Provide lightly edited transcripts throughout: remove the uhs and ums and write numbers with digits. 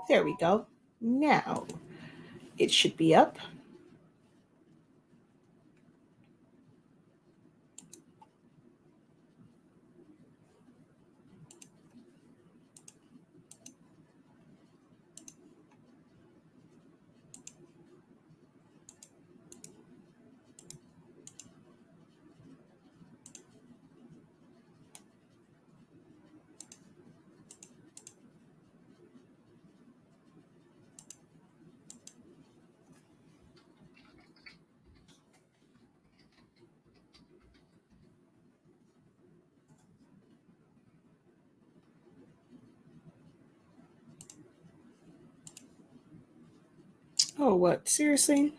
There we go. Now it should be up. Oh, what? Seriously?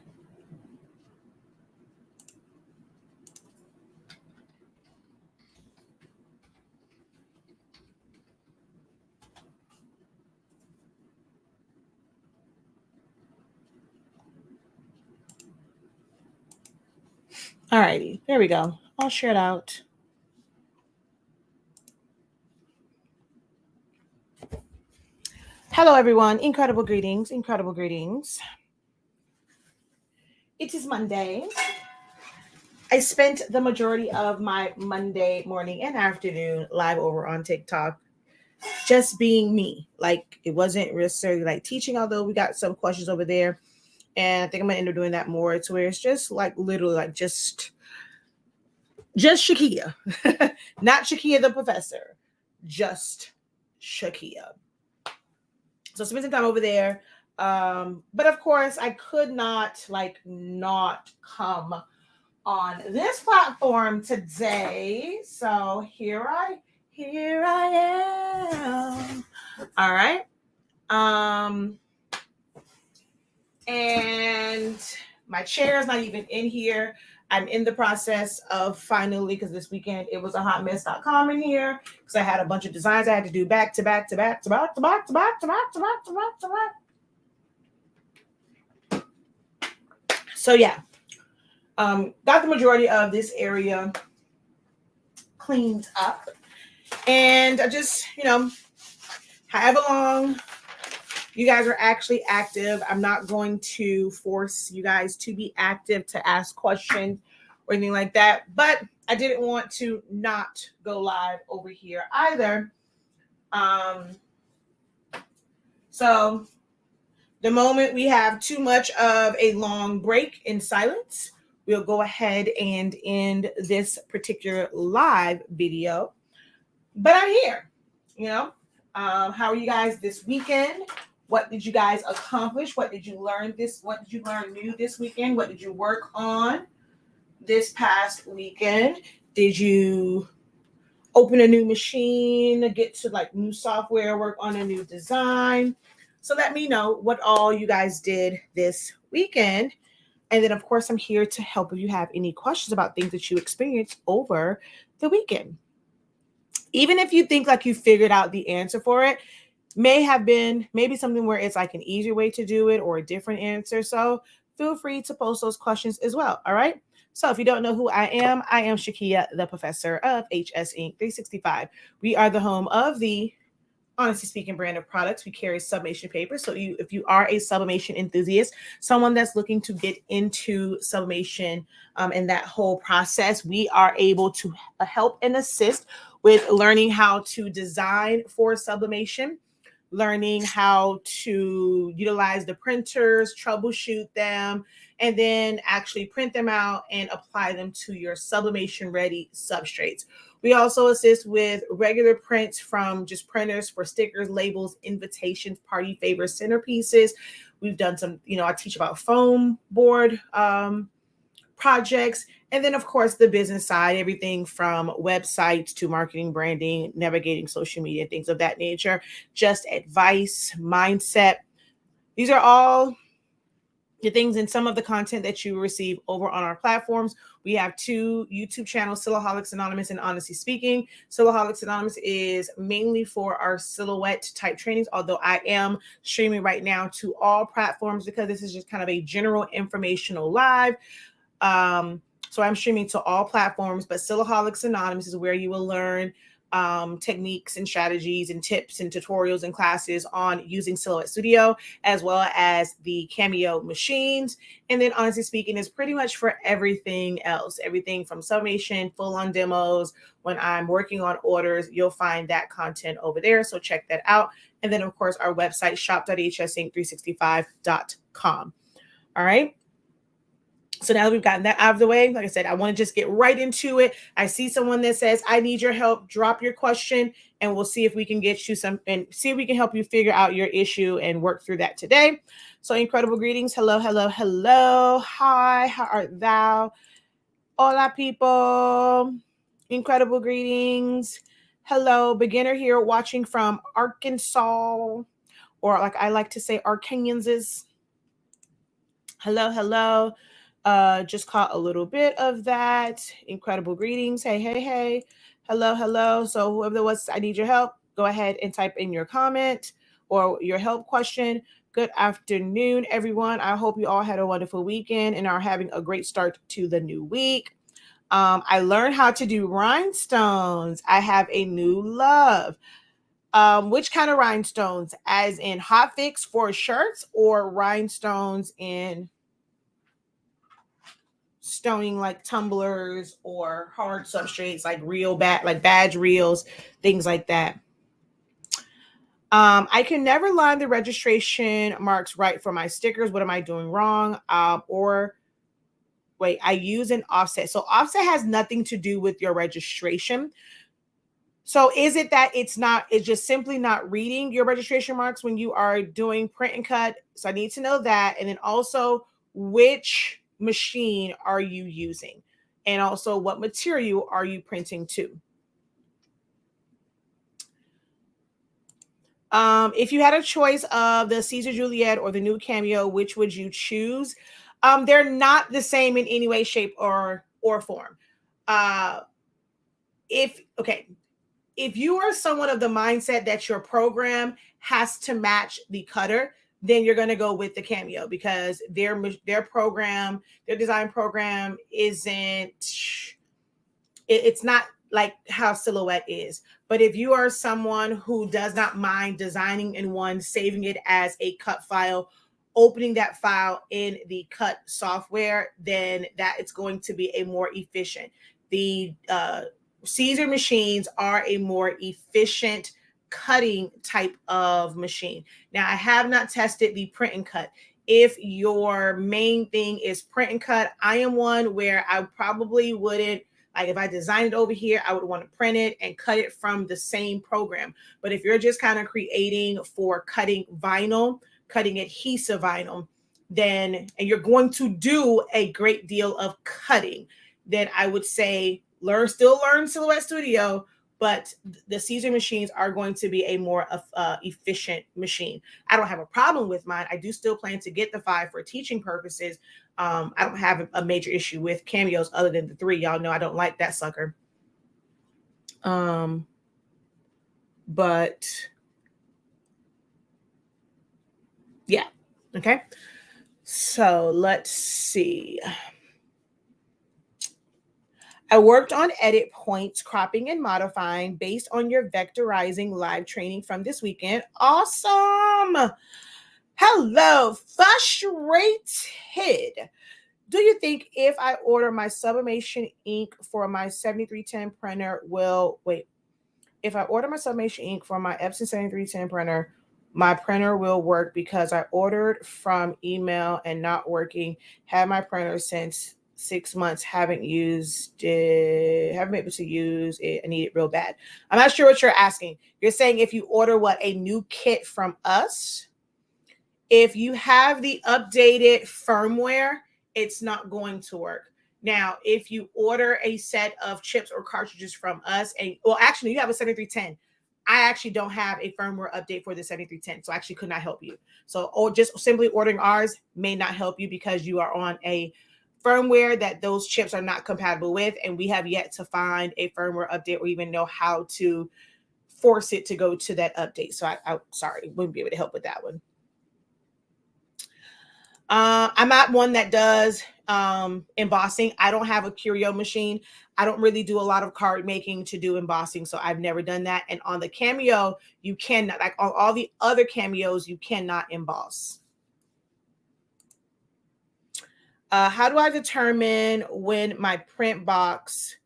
Alrighty, there we go. I'll share it out. Hello, everyone. Incredible greetings. Incredible greetings. It is Monday. I spent the majority of my Monday morning and afternoon live over on TikTok just being me. Like, it wasn't necessarily like teaching, although we got some questions over there. And I think I'm going to end up doing that more to where it's just like literally like just Shakia. Not Shakia the professor, just Shakia. So spend some time over there. But of course, I could not not come on this platform today. So here I am. All right. And my chair is not even in here. I'm in the process of finally, because this weekend it was a hotmess.com in here because I had a bunch of designs I had to do back to back to back to back to back to back to back to back to back to back. So yeah, got the majority of this area cleaned up, and I just, however long you guys are actually active, I'm not going to force you guys to be active to ask questions or anything like that. But I didn't want to not go live over here either. So the moment we have too much of a long break in silence, we'll go ahead and end this particular live video. But I'm here, how are you guys this weekend? What did you guys accomplish? What did you learn new this weekend? What did you work on this past weekend? Did you open a new machine, get to new software, work on a new design? So let me know what all you guys did this weekend. And then, of course, I'm here to help if you have any questions about things that you experienced over the weekend. Even if you think like you figured out the answer for it, maybe something where it's like an easier way to do it or a different answer. So feel free to post those questions as well. All right. So if you don't know who I am Shakia, the professor of HS Inc. 365. We are the home of the Honestly Speaking brand of products. We carry sublimation paper. So if you are a sublimation enthusiast, someone that's looking to get into sublimation and that whole process, we are able to help and assist with learning how to design for sublimation, learning how to utilize the printers, troubleshoot them, and then actually print them out and apply them to your sublimation ready substrates. We also assist with regular prints from just printers for stickers, labels, invitations, party favors, centerpieces. We've done some, I teach about foam board projects. And then, of course, the business side, everything from websites to marketing, branding, navigating social media, things of that nature, just advice, mindset. These are all the things and some of the content that you receive over on our platforms. We have 2 YouTube channels, Silaholics Anonymous and Honestly Speaking. Silaholics Anonymous is mainly for our silhouette type trainings, although I am streaming right now to all platforms because this is just kind of a general informational live. So I'm streaming to all platforms, but Silaholics Anonymous is where you will learn techniques and strategies and tips and tutorials and classes on using Silhouette Studio, as well as the Cameo machines. And then honestly speaking, is pretty much for everything else, everything from sublimation, full-on demos. When I'm working on orders, you'll find that content over there. So check that out. And then of course, our website, shop.hsinc365.com. All right. So now that we've gotten that out of the way, like I said, I want to just get right into it. I see someone that says, I need your help. Drop your question and we'll see if we can get you some and see if we can help you figure out your issue and work through that today. So incredible greetings. Hello, hello, hello. Hi, how art thou? Hola, people. Incredible greetings. Hello, beginner here watching from Arkansas, or like I like to say, Arkansas. Hello, hello. Just caught a little bit of that. Incredible greetings. Hey, hey, hey. Hello, hello. So whoever that was, I need your help. Go ahead and type in your comment or your help question. Good afternoon, everyone. I hope you all had a wonderful weekend and are having a great start to the new week. I learned how to do rhinestones. I have a new love. Which kind of rhinestones? As in hot fix for shirts or rhinestones in stoning like tumblers or hard substrates like like badge reels, things like that. I can never line the registration marks right for my stickers. What am I doing wrong? Or wait, I use an offset. So offset has nothing to do with your registration. So is it that it's just simply not reading your registration marks when you are doing print and cut? So I need to know that. And then also which machine are you using? And also what material are you printing to? If you had a choice of the Caesar Juliet or the new Cameo, which would you choose? They're not the same in any way, shape, or form. If you are someone of the mindset that your program has to match the cutter, then you're going to go with the Cameo because their program, their design program it's not like how Silhouette is. But if you are someone who does not mind designing in one, saving it as a cut file, opening that file in the cut software, then that it's going to be a more efficient. The Caesar machines are a more efficient cutting type of machine. Now, I have not tested the print and cut. If your main thing is print and cut, I am one where I probably wouldn't, like if I designed it over here, I would want to print it and cut it from the same program. But if you're just kind of creating for cutting vinyl, cutting adhesive vinyl, then, and you're going to do a great deal of cutting, then I would say still learn Silhouette Studio, but the Caesar machines are going to be a more efficient machine. I don't have a problem with mine. I do still plan to get the 5 for teaching purposes. I don't have a major issue with Cameos other than the 3. Y'all know I don't like that sucker. But yeah, okay. So let's see. I worked on edit points, cropping and modifying based on your vectorizing live training from this weekend. Awesome. Hello, frustrated. Do you think if I order my sublimation ink for my 7310 printer if I order my sublimation ink for my Epson 7310 printer, my printer will work because I ordered from email and not working. Had my printer since 6 months, haven't been able to use it. I need it real bad. I'm not sure what you're asking. You're saying if you order a new kit from us, if you have the updated firmware, it's not going to work. Now, if you order a set of chips or cartridges from us, actually you have a 7310. I actually don't have a firmware update for the 7310, so I actually could not help you. So, just simply ordering ours may not help you because you are on a firmware that those chips are not compatible with, and we have yet to find a firmware update or even know how to force it to go to that update. So I sorry, wouldn't be able to help with that one. I'm not one that does embossing. I don't have a curio machine. I don't really do a lot of card making to do embossing, so I've never done that. And on the Cameo, you cannot, like on all the other Cameos, you cannot emboss. How do I determine when my print box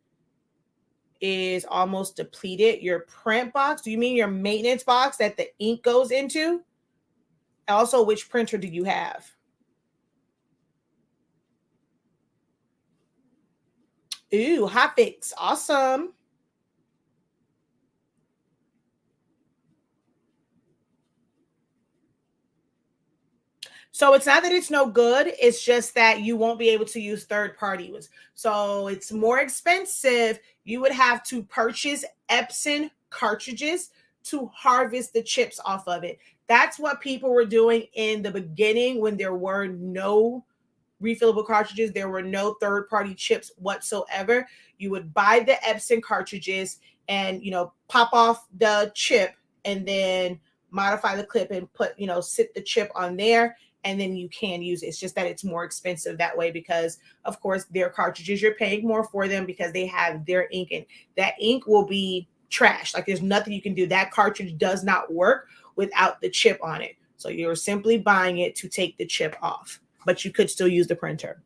is almost depleted? Your print box? Do you mean your maintenance box that the ink goes into? Also, which printer do you have? Ooh, Hotfix. Awesome. So it's not that it's no good, it's just that you won't be able to use third party ones. So it's more expensive. You would have to purchase Epson cartridges to harvest the chips off of it. That's what people were doing in the beginning when there were no refillable cartridges, there were no third party chips whatsoever. You would buy the Epson cartridges and, pop off the chip and then modify the clip and put, sit the chip on there, and then you can use it. It's just that it's more expensive that way because, of course, their cartridges, you're paying more for them because they have their ink, and that ink will be trash. Like there's nothing you can do. That cartridge does not work without the chip on it. So you're simply buying it to take the chip off, but you could still use the printer.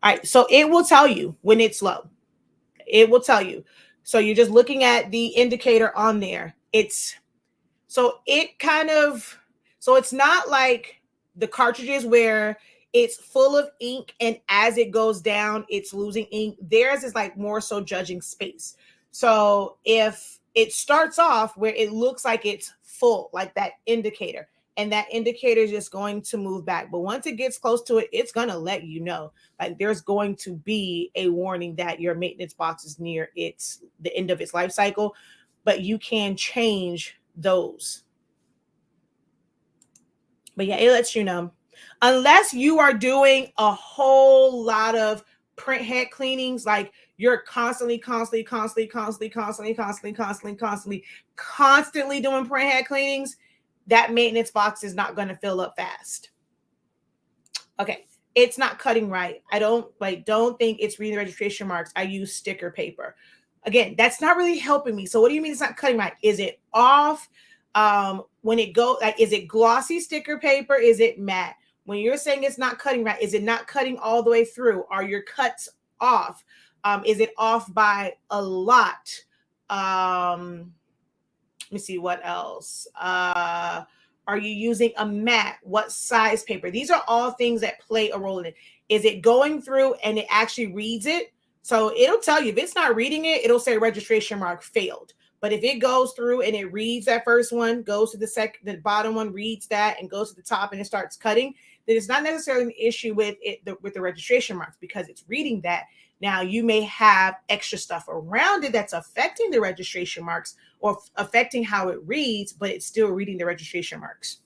All right, so it will tell you when it's low. It will tell you. So you're just looking at the indicator on there. It's not like the cartridges where it's full of ink and as it goes down, it's losing ink. Theirs is like more so judging space. So if it starts off where it looks like it's full, like that indicator, and that indicator is just going to move back. But once it gets close to it, it's going to let you know. Like there's going to be a warning that your maintenance box is near the end of its life cycle, but you can change those. But yeah, it lets you know. Unless you are doing a whole lot of print head cleanings, like you're constantly doing print head cleanings, that maintenance box is not going to fill up fast. Okay, it's not cutting right. I don't think it's reading the registration marks. I use sticker paper. Again, that's not really helping me. So what do you mean it's not cutting right? Is it off? When it go, like, is it glossy sticker paper? Is it matte? When you're saying it's not cutting right, is it not cutting all the way through? Are your cuts off? Is it off by a lot? Let me see what else. Are you using a mat? What size paper? These are all things that play a role in it. Is it going through and it actually reads it? So it'll tell you if it's not reading it, it'll say registration mark failed. But if it goes through and it reads that first one, goes to the bottom one, reads that, and goes to the top and it starts cutting, then it's not necessarily an issue with with the registration marks because it's reading that. Now you may have extra stuff around it that's affecting the registration marks or affecting how it reads, but it's still reading the registration marks.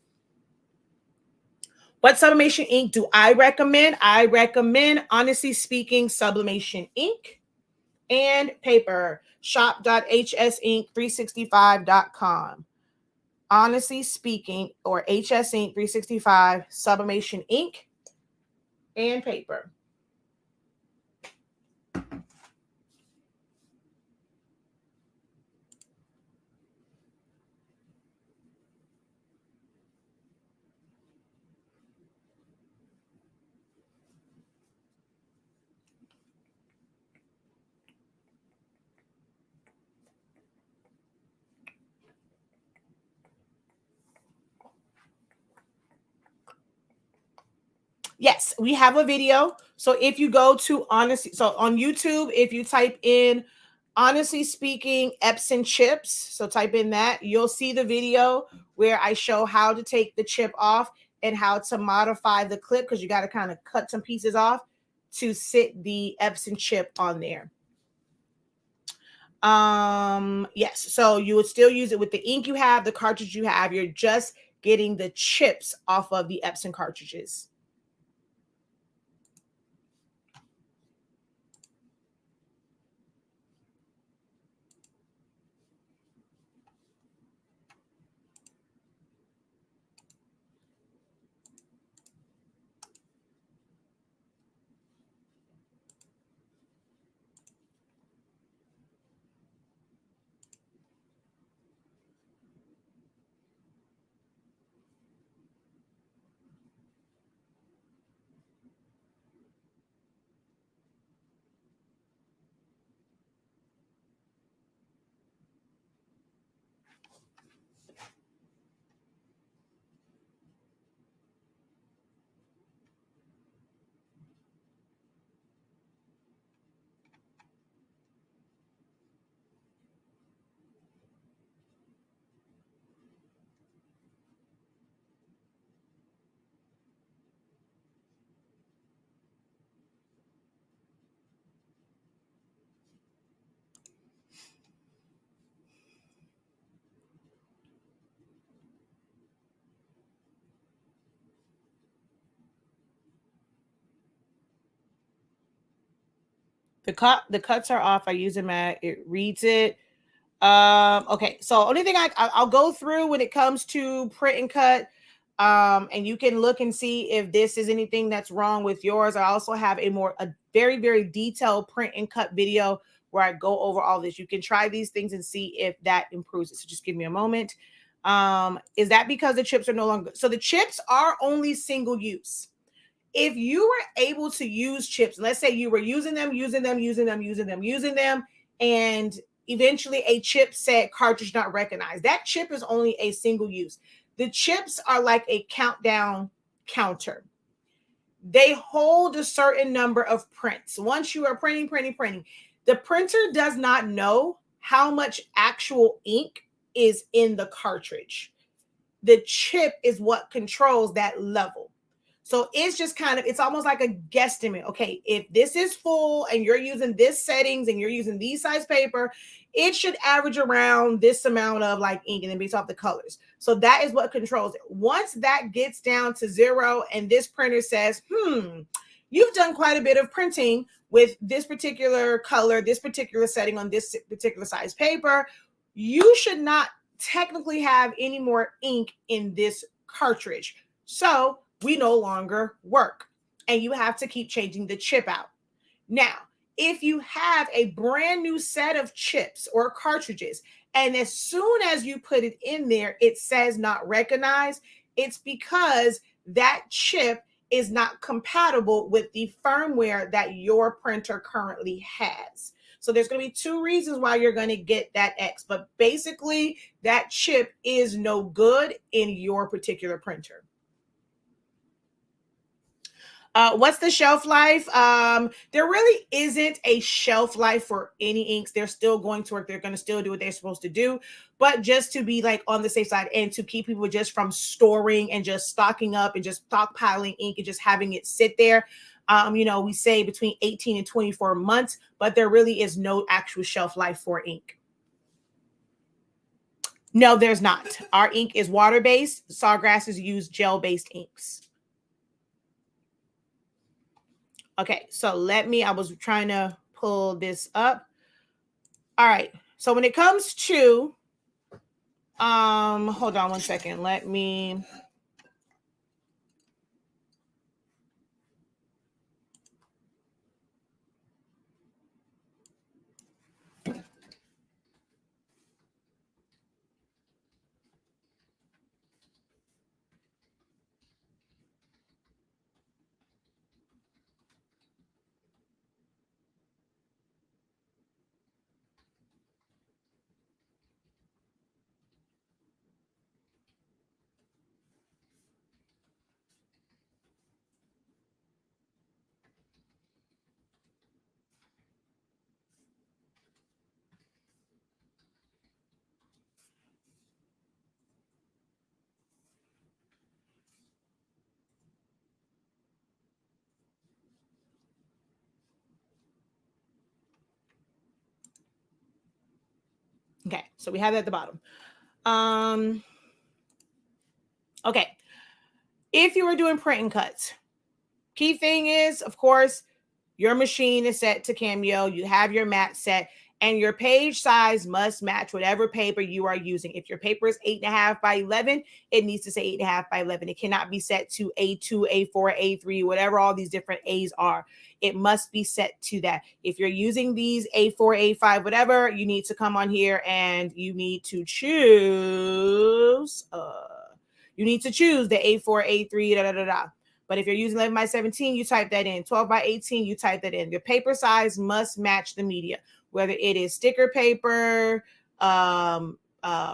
What sublimation ink do I recommend? I recommend, honestly speaking, sublimation ink and paper. Shop.hsink365.com. Honestly speaking, or HS Ink 365, sublimation ink and paper. Yes, we have a video. So if you go to so on YouTube, if you type in honestly speaking Epson chips, so type in that, you'll see the video where I show how to take the chip off and how to modify the clip because you got to kind of cut some pieces off to sit the Epson chip on there. Yes, so you would still use it with the ink you have, the cartridge you have. You're just getting the chips off of the Epson cartridges. The cuts are off. I use them at it reads it. Okay, so only thing I'll go through when it comes to print and cut, and you can look and see if this is anything that's wrong with yours. I also have a very, very detailed print and cut video where I go over all this. You can try these things and see if that improves it. So just give me a moment. Is that because the chips are no longer, so the chips are only single use. If you were able to use chips, let's say you were using them, and eventually a chip said cartridge not recognized, that chip is only a single use. The chips are like a countdown counter. They hold a certain number of prints. Once you are printing, the printer does not know how much actual ink is in the cartridge. The chip is what controls that level. So it's just it's almost like a guesstimate. Okay, if this is full and you're using this settings and you're using these size paper, it should average around this amount of like ink, and then based off the colors. So that is what controls it. Once that gets down to 0 and this printer says, you've done quite a bit of printing with this particular color, this particular setting on this particular size paper, you should not technically have any more ink in this cartridge. So we no longer work, and you have to keep changing the chip out. Now, if you have a brand new set of chips or cartridges, and as soon as you put it in there, it says not recognized, it's because that chip is not compatible with the firmware that your printer currently has. So there's going to be 2 reasons why you're going to get that X, but basically that chip is no good in your particular printer. What's the shelf life? There really isn't a shelf life for any inks. They're still going to work. They're going to still do what they're supposed to do. But just to be like on the safe side and to keep people just from storing and just stocking up and just stockpiling ink and just having it sit there, we say between 18 and 24 months, but there really is no actual shelf life for ink. No, there's not. Our ink is water-based. Sawgrasses use gel-based inks. Okay, so I was trying to pull this up. All right, so when it comes to, hold on one second. Let me, okay, so we have that at the bottom. Okay, if you were doing print and cuts, key thing is, of course, your machine is set to Cameo. You have your mat set, and your page size must match whatever paper you are using. If your paper is 8.5 by 11, it needs to say 8.5 by 11. It cannot be set to A2, A4, A3, whatever all these different A's are. It must be set to that. If you're using these A4, A5, whatever, you need to come on here and you need to choose. You need to choose the A4, A3, But if you're using 11 by 17, you type that in. 12 by 18, you type that in. Your paper size must match the media, whether it is sticker paper,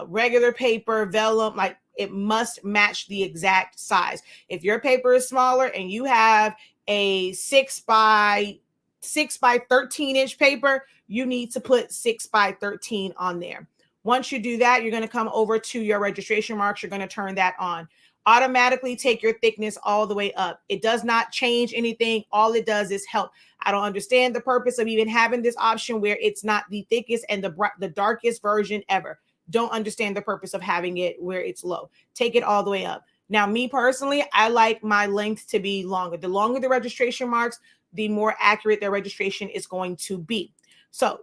regular paper, vellum, like it must match the exact size. If your paper is smaller and you have a 6 by 13 inch paper, you need to put 6 by 13 on there. Once you do that, you're going to come over to your registration marks. You're going to turn that on. Automatically take your thickness all the way up. It does not change anything. All it does is help. I don't understand the purpose of even having this option where it's not the thickest and the darkest version ever. Don't understand the purpose of having it where it's low. Take it all the way up. Now, me personally, I like my length to be longer. The longer the registration marks, the more accurate their registration is going to be. So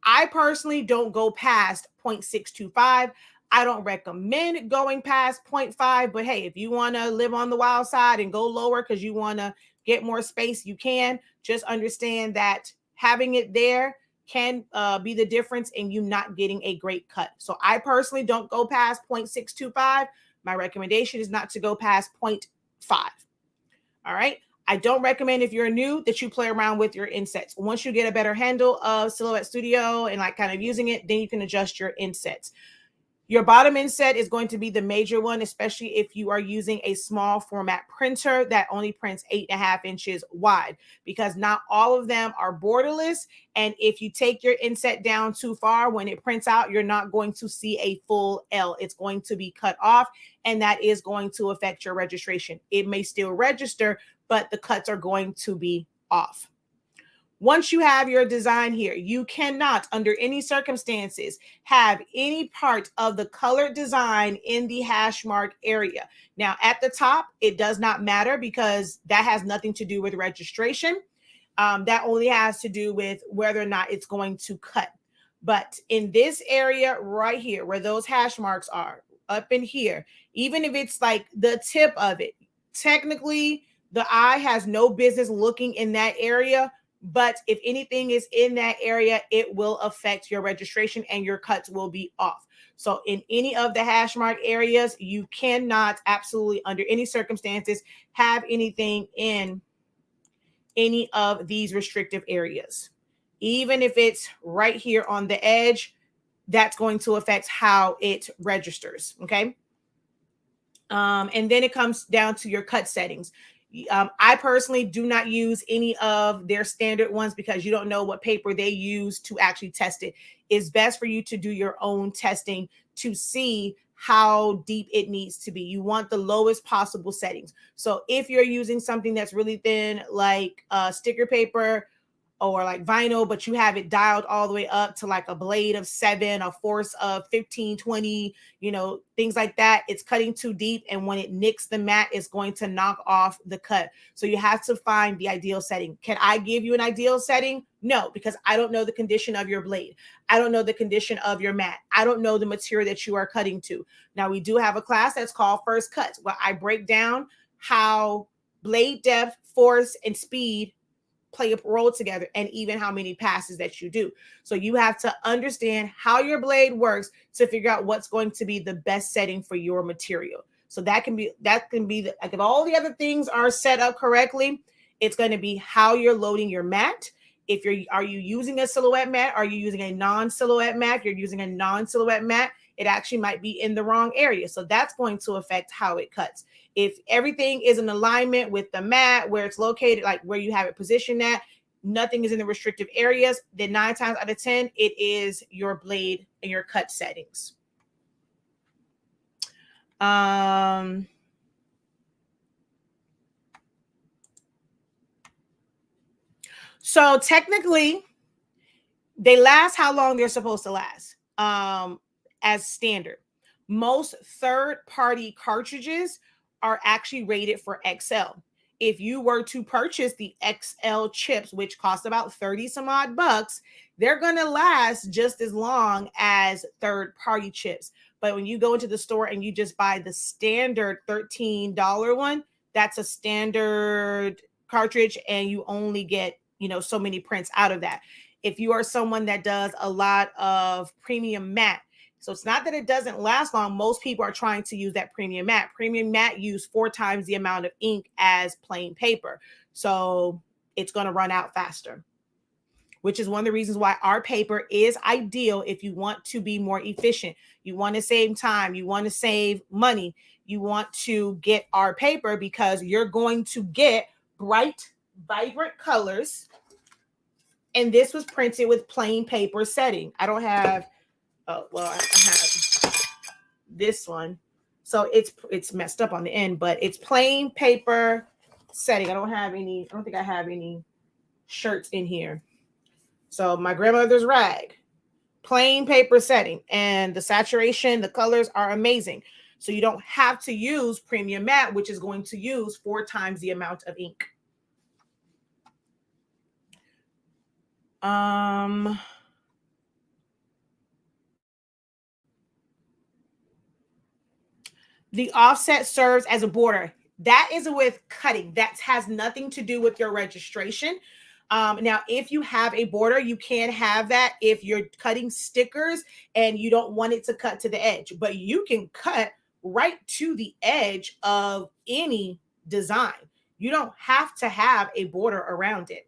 I personally don't go past 0.625. I don't recommend going past 0.5, but hey, if you want to live on the wild side and go lower because you want to get more space, you can. Just understand that having it there can be the difference in you not getting a great cut. So I personally don't go past 0.625. My recommendation is not to go past 0.5. All right. I don't recommend, if you're new, that you play around with your insets. Once you get a better handle of Silhouette Studio and like kind of using it, then you can adjust your insets. Your bottom inset is going to be the major one, especially if you are using a small format printer that only prints 8.5 inches wide, because not all of them are borderless. And if you take your inset down too far, when it prints out, you're not going to see a full L. It's going to be cut off, and that is going to affect your registration. It may still register, but the cuts are going to be off. Once you have your design here, you cannot, under any circumstances, have any part of the colored design in the hash mark area. Now, at the top, it does not matter because that has nothing to do with registration. That only has to do with whether or not it's going to cut. But in this area right here, where those hash marks are, up in here, even if it's like the tip of it, technically, the eye has no business looking in that area. But if anything is in that area, it will affect your registration and your cuts will be off. So in any of the hash mark areas, you cannot absolutely, under any circumstances, have anything in any of these restrictive areas. Even if it's right here on the edge, that's going to affect how it registers. Okay. And then it comes down to your cut settings. I personally do not use any of their standard ones because you don't know what paper they use to actually test it. It's best for you to do your own testing to see how deep it needs to be. You want the lowest possible settings. So if you're using something that's really thin, like sticker paper or like vinyl, but you have it dialed all the way up to like a blade of 7, a force of 15, 20, things like that, it's cutting too deep. And when it nicks the mat, it's going to knock off the cut. So you have to find the ideal setting. Can I give you an ideal setting? No, because I don't know the condition of your blade. I don't know the condition of your mat. I don't know the material that you are cutting to. Now, we do have a class that's called First Cuts, where I break down how blade depth, force, and speed play a role together, and even how many passes that you do. So you have to understand how your blade works to figure out what's going to be the best setting for your material. So that can be like, if all the other things are set up correctly, it's going to be how you're loading your mat. Are you using a silhouette mat? Are you using a non-silhouette mat? If you're using a non-silhouette mat, it actually might be in the wrong area. So that's going to affect how it cuts. If everything is in alignment with the mat, where it's located, like where you have it positioned at, nothing is in the restrictive areas, then 9 times out of 10, it is your blade and your cut settings. So technically, they last how long they're supposed to last, as standard. Most third-party cartridges are actually rated for XL. If you were to purchase the XL chips, which cost about 30 some odd bucks, they're going to last just as long as third-party chips. But when you go into the store and you just buy the standard $13 one, that's a standard cartridge, and you only get, so many prints out of that. If you are someone that does a lot of premium matte, so it's not that it doesn't last long. Most people are trying to use that premium matte. Premium matte use 4 times the amount of ink as plain paper. So it's going to run out faster, which is one of the reasons why our paper is ideal if you want to be more efficient. You want to save time. You want to save money. You want to get our paper because you're going to get bright, vibrant colors. And this was printed with plain paper setting. I don't have... Oh, well, I have this one. So it's messed up on the end, but it's plain paper setting. I don't think I have any shirts in here. So my grandmother's rag, plain paper setting, and the saturation, the colors are amazing. So you don't have to use premium matte, which is going to use 4 times the amount of ink. Um, the offset serves as a border. That is with cutting. That has nothing to do with your registration. Now, if you have a border, you can have that if you're cutting stickers and you don't want it to cut to the edge, but you can cut right to the edge of any design. You don't have to have a border around it.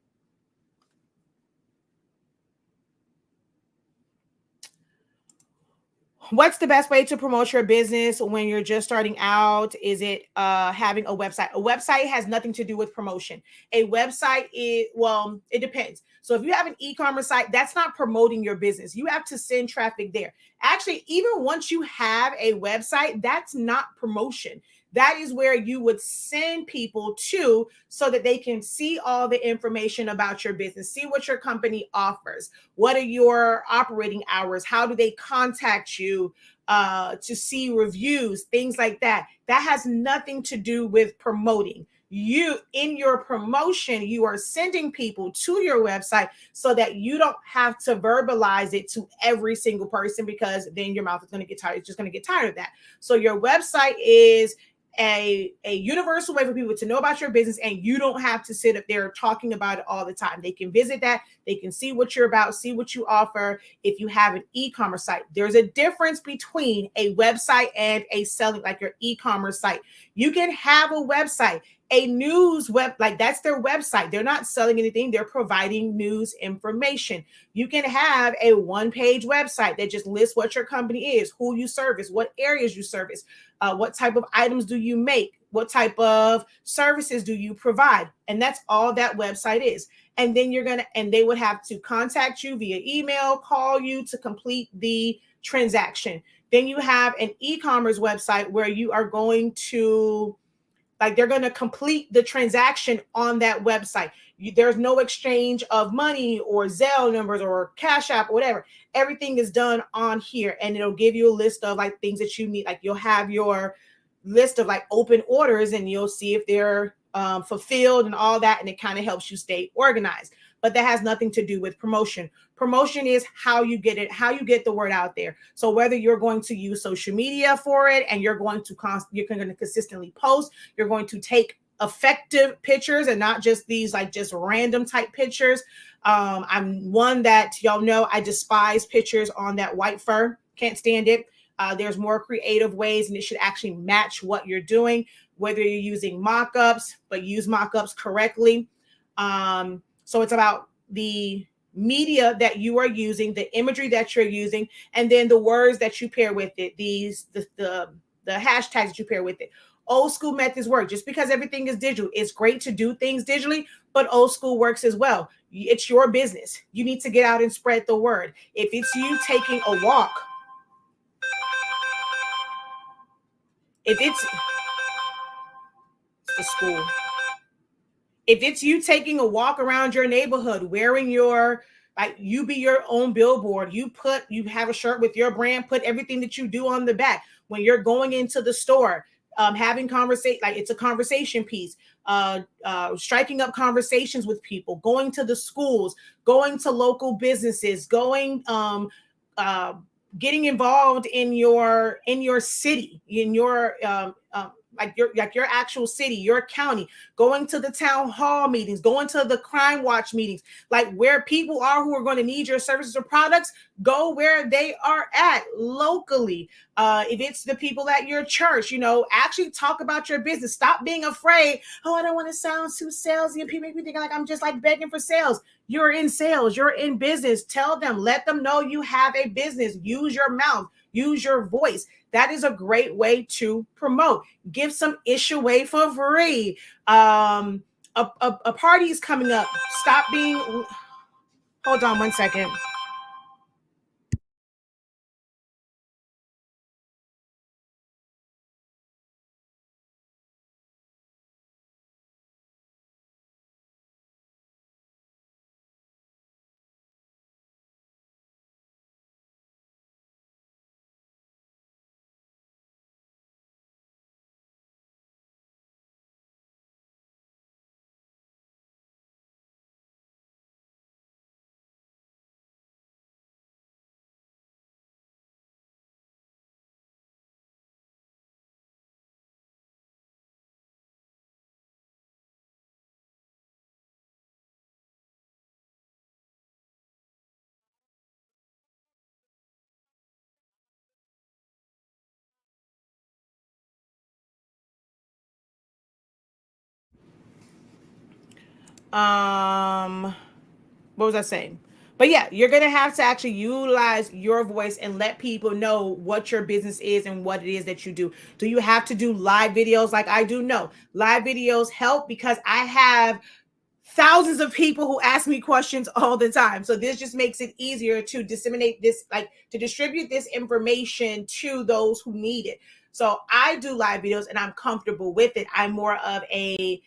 What's the best way to promote your business when you're just starting out? Is it having a website? A website has nothing to do with promotion. A website is, well, it depends. So if you have an e-commerce site, that's not promoting your business. You have to send traffic there. Actually, even once you have a website, that's not promotion. That is where you would send people to so that they can see all the information about your business, see what your company offers. What are your operating hours? How do they contact you to see reviews, things like that? That has nothing to do with promoting. You, in your promotion, you are sending people to your website so that you don't have to verbalize it to every single person, because then your mouth is going to get tired. It's just going to get tired of that. So your website is a universal way for people to know about your business, and you don't have to sit up there talking about it all the time. They can visit that, they can see what you're about, see what you offer. If you have an e-commerce site, there's a difference between a website and a selling, like your e-commerce site. You can have a website, a news web, like that's their website. They're not selling anything, they're providing news information. You can have a one-page website that just lists what your company is, who you service, what areas you service, what type of items do you make, what type of services do you provide, and that's all that website is. And then and they would have to contact you via email, call you to complete the transaction. Then you have an e-commerce website where you are going to, like, they're going to complete the transaction on that website. There's no exchange of money or Zelle numbers or Cash App or whatever. Everything is done on here, and it'll give you a list of like things that you need. Like you'll have your list of like open orders, and you'll see if they're fulfilled and all that, and it kind of helps you stay organized. But that has nothing to do with promotion. Promotion is how you get it, how you get the word out there. So whether you're going to use social media for it, and you're going to consistently post, you're going to take effective pictures and not just these like just random type pictures. I'm one that y'all know I despise pictures on that white fur. Can't stand it. There's more creative ways, and it should actually match what you're doing, whether you're using mock-ups, but use mock-ups correctly. So it's about the media that you are using, the imagery that you're using, and then the words that you pair with it, the hashtags that you pair with it. Old school methods work. Just because everything is digital, it's great to do things digitally, but old school works as well. It's your business. You need to get out and spread the word. If it's you taking a walk, if it's the school, if it's you taking a walk around your neighborhood, wearing your, like, you be your own billboard, you have a shirt with your brand, put everything that you do on the back. When you're going into the store, having conversation, like it's a conversation piece, striking up conversations with people, going to the schools, going to local businesses, going uh, getting involved in your city, in your like your actual city, your county, going to the town hall meetings, going to the crime watch meetings, like where people are who are going to need your services or products. Go where they are at locally. If it's the people at your church, actually talk about your business. Stop being afraid. Oh, I don't want to sound too salesy, and people make me think like I'm just like begging for sales. You're in sales, you're in business. Tell them, let them know you have a business. Use your mouth, use your voice. That is a great way to promote. Give some ish away for free. A party is coming up. Stop being. Hold on 1 second. What was I saying? But yeah, you're going to have to actually utilize your voice and let people know what your business is and what it is that you do. Do you have to do live videos like I do? No. Live videos help because I have thousands of people who ask me questions all the time. So this just makes it easier to disseminate this, like to distribute this information to those who need it. So I do live videos and I'm comfortable with it. I'm more of a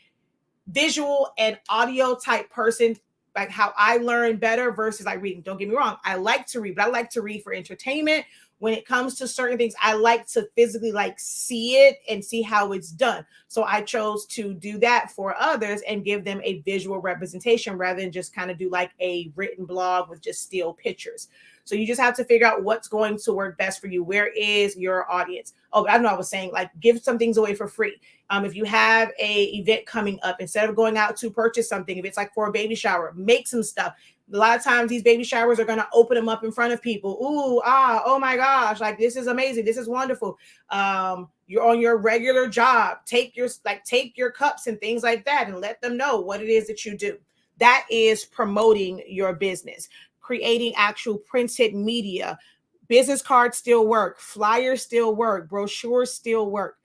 visual and audio type person, like how I learn better versus like reading. Don't get me wrong, I like to read, but I like to read for entertainment. When it comes to certain things, I like to physically like see it and see how it's done. So I chose to do that for others and give them a visual representation rather than just kind of do like a written blog with just still pictures. So you just have to figure out what's going to work best for you. Where is your audience? Oh, I know I was saying like give some things away for free. If you have a event coming up, instead of going out to purchase something, if it's like for a baby shower, make some stuff. A lot of times these baby showers are going to open them up in front of people. Ooh, oh my gosh, like this is amazing. This is wonderful. You're on your regular job. Take your cups and things like that and let them know what it is that you do. That is promoting your business. Creating actual printed media. Business cards still work. Flyers still work. Brochures still work.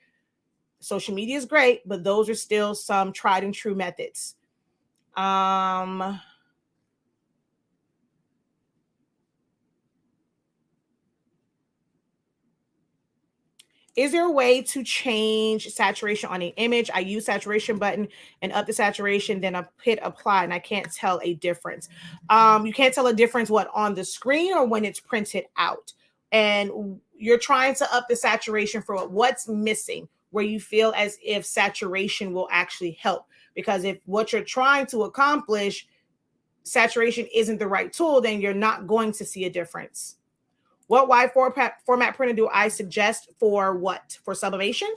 Social media is great, but those are still some tried and true methods. Is there a way to change saturation on an image? I use saturation button and up the saturation, then I hit apply and I can't tell a difference. You can't tell a difference what on the screen or when it's printed out. And you're trying to up the saturation for what's missing, where you feel as if saturation will actually help. Because if what you're trying to accomplish, saturation isn't the right tool, then you're not going to see a difference. What wide format printer do I suggest for what? For sublimation?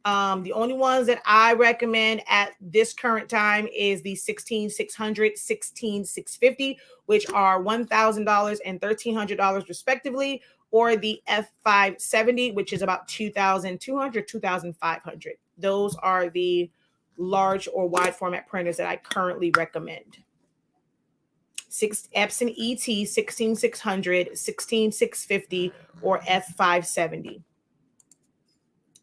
The only ones that I recommend at this current time is the 16600, 16650, which are $1,000 and $1,300 respectively, or the F570, which is about $2,200, $2,500. Those are the large or wide format printers that I currently recommend. Epson ET 16600, 16650, or F570.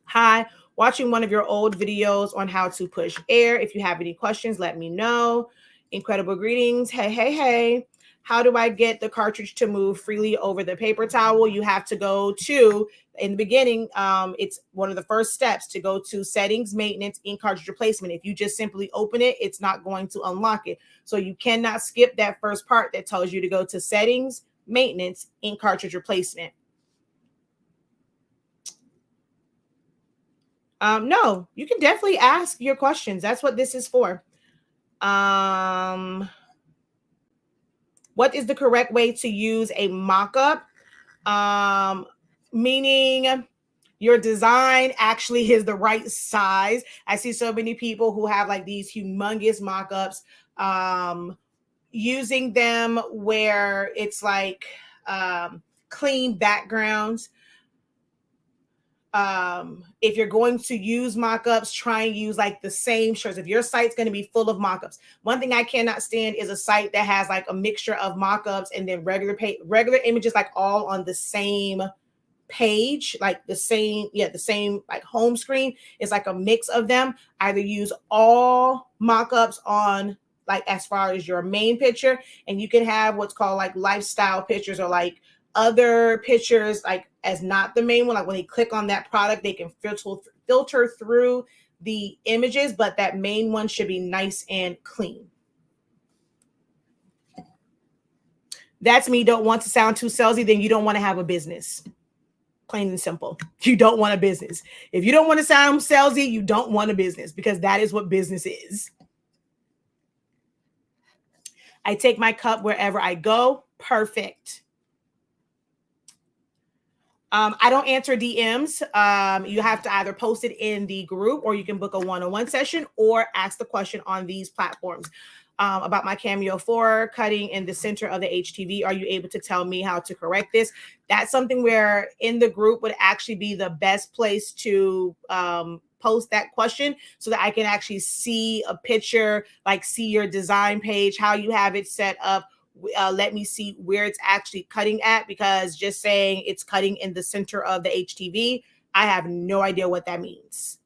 Hi, watching one of your old videos on how to push air. If you have any questions, let me know. Incredible greetings. Hey. How do I get the cartridge to move freely over the paper towel? You have to go to, in the beginning, it's one of the first steps to go to settings, maintenance, ink cartridge replacement. If you just simply open it, it's not going to unlock it. So you cannot skip that first part that tells you to go to settings, maintenance, ink cartridge replacement. No, you can definitely ask your questions. That's what this is for. What is the correct way to use a mock-up? Meaning your design actually is the right size. I see so many people who have like these humongous mock-ups, using them where it's like clean backgrounds. If you're going to use mock-ups, try and use like the same shirts. If your site's going to be full of mock-ups, one thing I cannot stand is a site that has like a mixture of mock-ups and then regular images, like all on the same page, like the same like home screen. It's like a mix of them. Either use all mock-ups on like as far as your main picture, and you can have what's called like lifestyle pictures or like other pictures like as not the main one. Like when they click on that product, they can filter through the images, but that main one should be nice and clean. That's me. Don't want to sound too salesy, then you don't want to have a business. Plain and simple. You don't want a business. If you don't want to sound salesy, you don't want a business, because that is what business is. I take my cup wherever I go. Perfect. I don't answer DMs. You have to either post it in the group, or you can book a one-on-one session or ask the question on these platforms. About my Cameo 4 cutting in the center of the HTV. Are you able to tell me how to correct this? That's something where in the group would actually be the best place to post that question so that I can actually see a picture, like see your design page, how you have it set up. Let me see where it's actually cutting at, because just saying it's cutting in the center of the HTV, I have no idea what that means.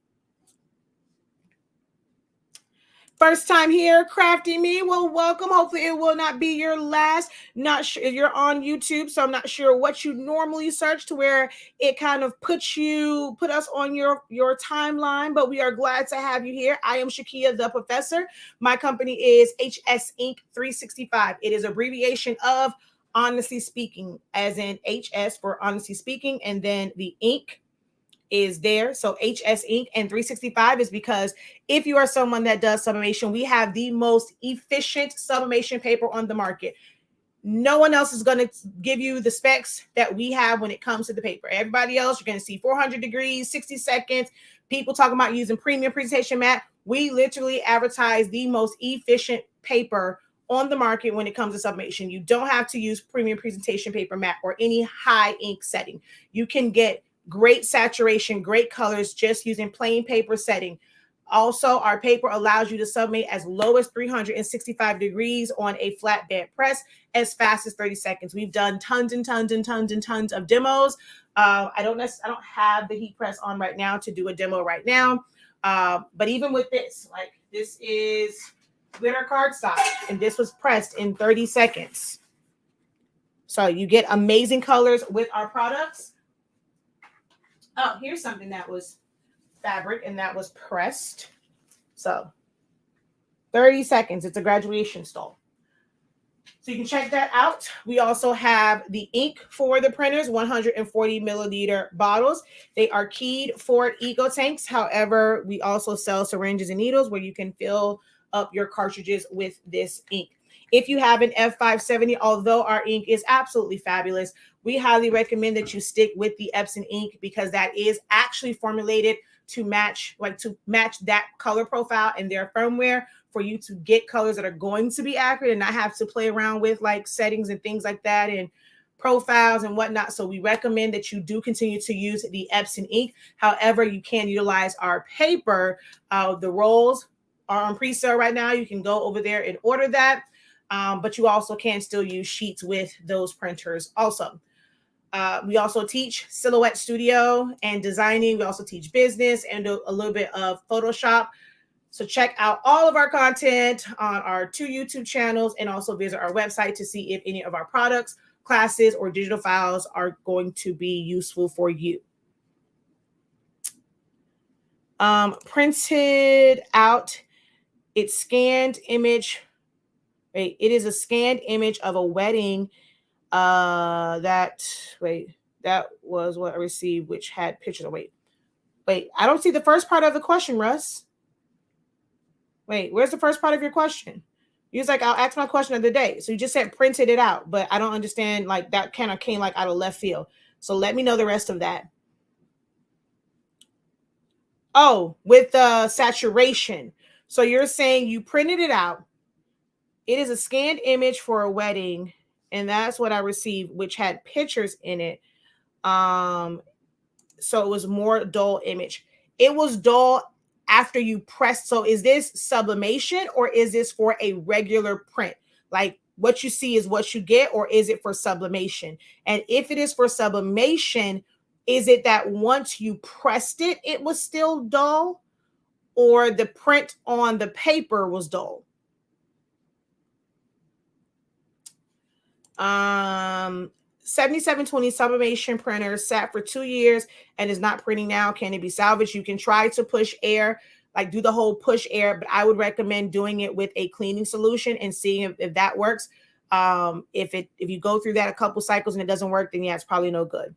First time here, Crafty Me. Well, welcome. Hopefully it will not be your last. Not sure you're on YouTube, so I'm not sure what you normally search to where it kind of put us on your timeline, but we are glad to have you here. I am Shakia the Professor. My company is HS Inc. 365. It is abbreviation of Honestly Speaking, as in HS for Honestly Speaking, and then the Inc. is there. So HS Inc. and 365 is because if you are someone that does sublimation, we have the most efficient sublimation paper on the market. No one else is going to give you the specs that we have when it comes to the paper. Everybody else, you're going to see 400 degrees, 60 seconds, people talking about using premium presentation mat. We literally advertise the most efficient paper on the market when it comes to sublimation. You don't have to use premium presentation paper mat or any high ink setting. You can get great saturation, great colors, just using plain paper setting. Also, our paper allows you to sublimate as low as 365 degrees on a flat bed press as fast as 30 seconds. We've done tons and tons and tons and tons of demos. I don't have the heat press on right now to do a demo right now. But even with this, like this is glitter cardstock, and this was pressed in 30 seconds. So you get amazing colors with our products. Oh, here's something that was fabric and that was pressed. So 30 seconds. It's a graduation stole. So you can check that out. We also have the ink for the printers, 140 milliliter bottles. They are keyed for eco tanks. However, we also sell syringes and needles where you can fill up your cartridges with this ink. If you have an F570, although our ink is absolutely fabulous, we highly recommend that you stick with the Epson ink because that is actually formulated to match that color profile in their firmware for you to get colors that are going to be accurate and not have to play around with like settings and things like that and profiles and whatnot. So we recommend that you do continue to use the Epson ink. However, you can utilize our paper. The rolls are on pre-sale right now. You can go over there and order that. But you also can still use sheets with those printers also. We also teach Silhouette Studio and designing. We also teach business and a little bit of Photoshop. So check out all of our content on our 2 YouTube channels and also visit our website to see if any of our products, classes, or digital files are going to be useful for you. Printed out, it's scanned image. Wait, it is a scanned image of a wedding that was what I received, which had pictures. Wait, I don't see the first part of the question, Russ. Wait, where's the first part of your question? You was like, I'll ask my question of the day. So you just said printed it out, but I don't understand, like that kind of came like out of left field. So let me know the rest of that. Oh, with the saturation. So you're saying you printed it out. It is a scanned image for a wedding, and that's what I received, which had pictures in it. So it was more dull image. It was dull after you pressed. So is this sublimation or is this for a regular print? Like what you see is what you get, or is it for sublimation? And if it is for sublimation, is it that once you pressed it, it was still dull, or the print on the paper was dull? 7720 sublimation printer sat for 2 years and is not printing now. Can it be salvaged? You can try to push air, like do the whole push air, but I would recommend doing it with a cleaning solution and seeing if that works. If you go through that a couple cycles and it doesn't work, then yeah, it's probably no good.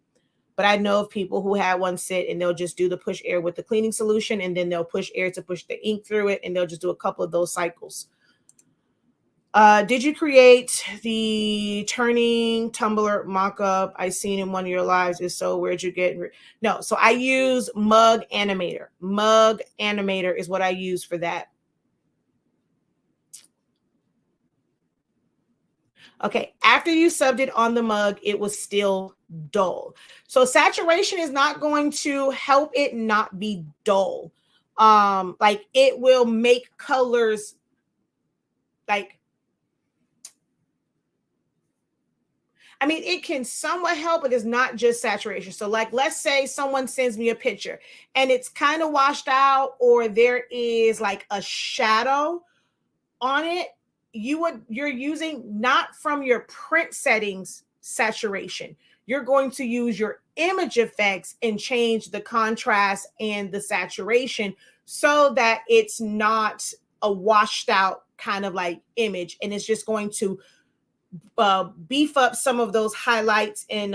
But I know of people who had one sit and they'll just do the push air with the cleaning solution, and then they'll push air to push the ink through it, and they'll just do a couple of those cycles. Did you create the turning tumbler mock-up I seen in one of your lives? If so, where'd you get? No, so I use Mug Animator. Mug Animator is what I use for that. Okay, after you subbed it on the mug, it was still dull. So saturation is not going to help it not be dull. Like it will make colors like, I mean, it can somewhat help, but it's not just saturation. So, like, let's say someone sends me a picture and it's kind of washed out, or there is like a shadow on it. You're using not from your print settings saturation. You're going to use your image effects and change the contrast and the saturation so that it's not a washed out kind of like image, and it's just going to beef up some of those highlights and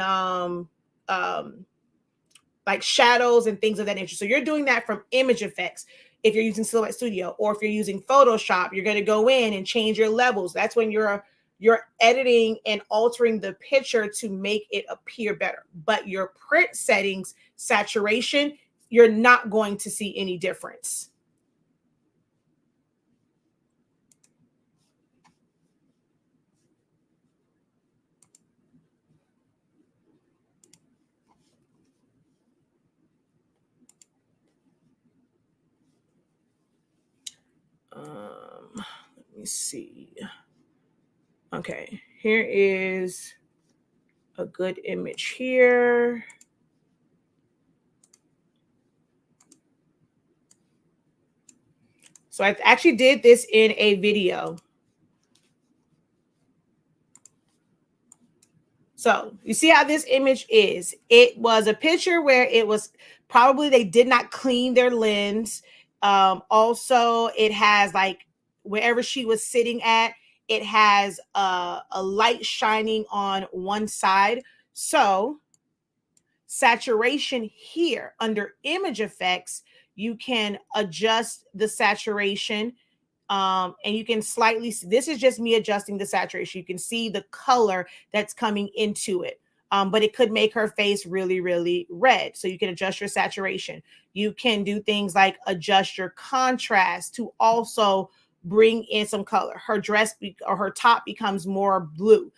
like shadows and things of that nature. So you're doing that from image effects. If you're using Silhouette Studio, or if you're using Photoshop, you're going to go in and change your levels. That's when you're editing and altering the picture to make it appear better. But your print settings saturation, you're not going to see any difference. Let me see. Okay, here is a good image here. So I actually did this in a video. So you see how this image is. It was a picture where it was probably they did not clean their lens. Also, it has like wherever she was sitting at, it has a light shining on one side. So saturation here under image effects, you can adjust the saturation, and you can slightly, this is just me adjusting the saturation. You can see the color that's coming into it. But it could make her face really, really red. So you can adjust your saturation. You can do things like adjust your contrast to also bring in some color. Her dress or her top becomes more blue.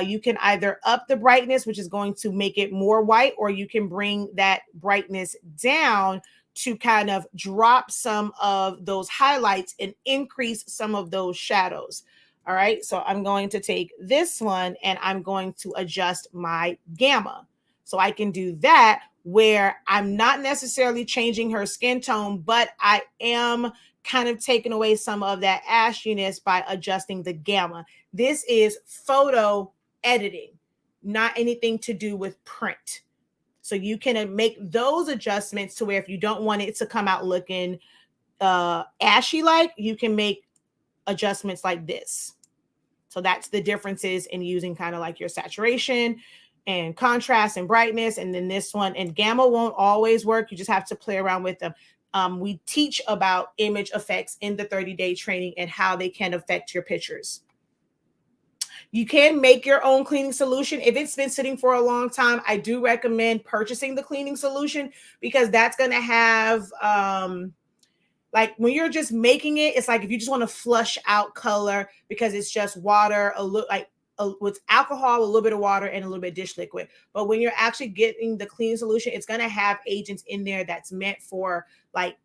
You can either up the brightness, which is going to make it more white, or you can bring that brightness down to kind of drop some of those highlights and increase some of those shadows. All right, so I'm going to take this one and I'm going to adjust my gamma. So I can do that where I'm not necessarily changing her skin tone, but I am kind of taking away some of that ashiness by adjusting the gamma. This is photo editing, not anything to do with print. So you can make those adjustments to where if you don't want it to come out looking ashy like, you can make adjustments like this. So that's the differences in using kind of like your saturation and contrast and brightness. And then this one, and gamma won't always work. You just have to play around with them. We teach about image effects in the 30-day training and how they can affect your pictures. You can make your own cleaning solution. If it's been sitting for a long time, I do recommend purchasing the cleaning solution, because that's going to have, like when you're just making it, it's like if you just want to flush out color because it's just water, a little like with alcohol, a little bit of water and a little bit of dish liquid. But when you're actually getting the cleaning solution, it's going to have agents in there that's meant for like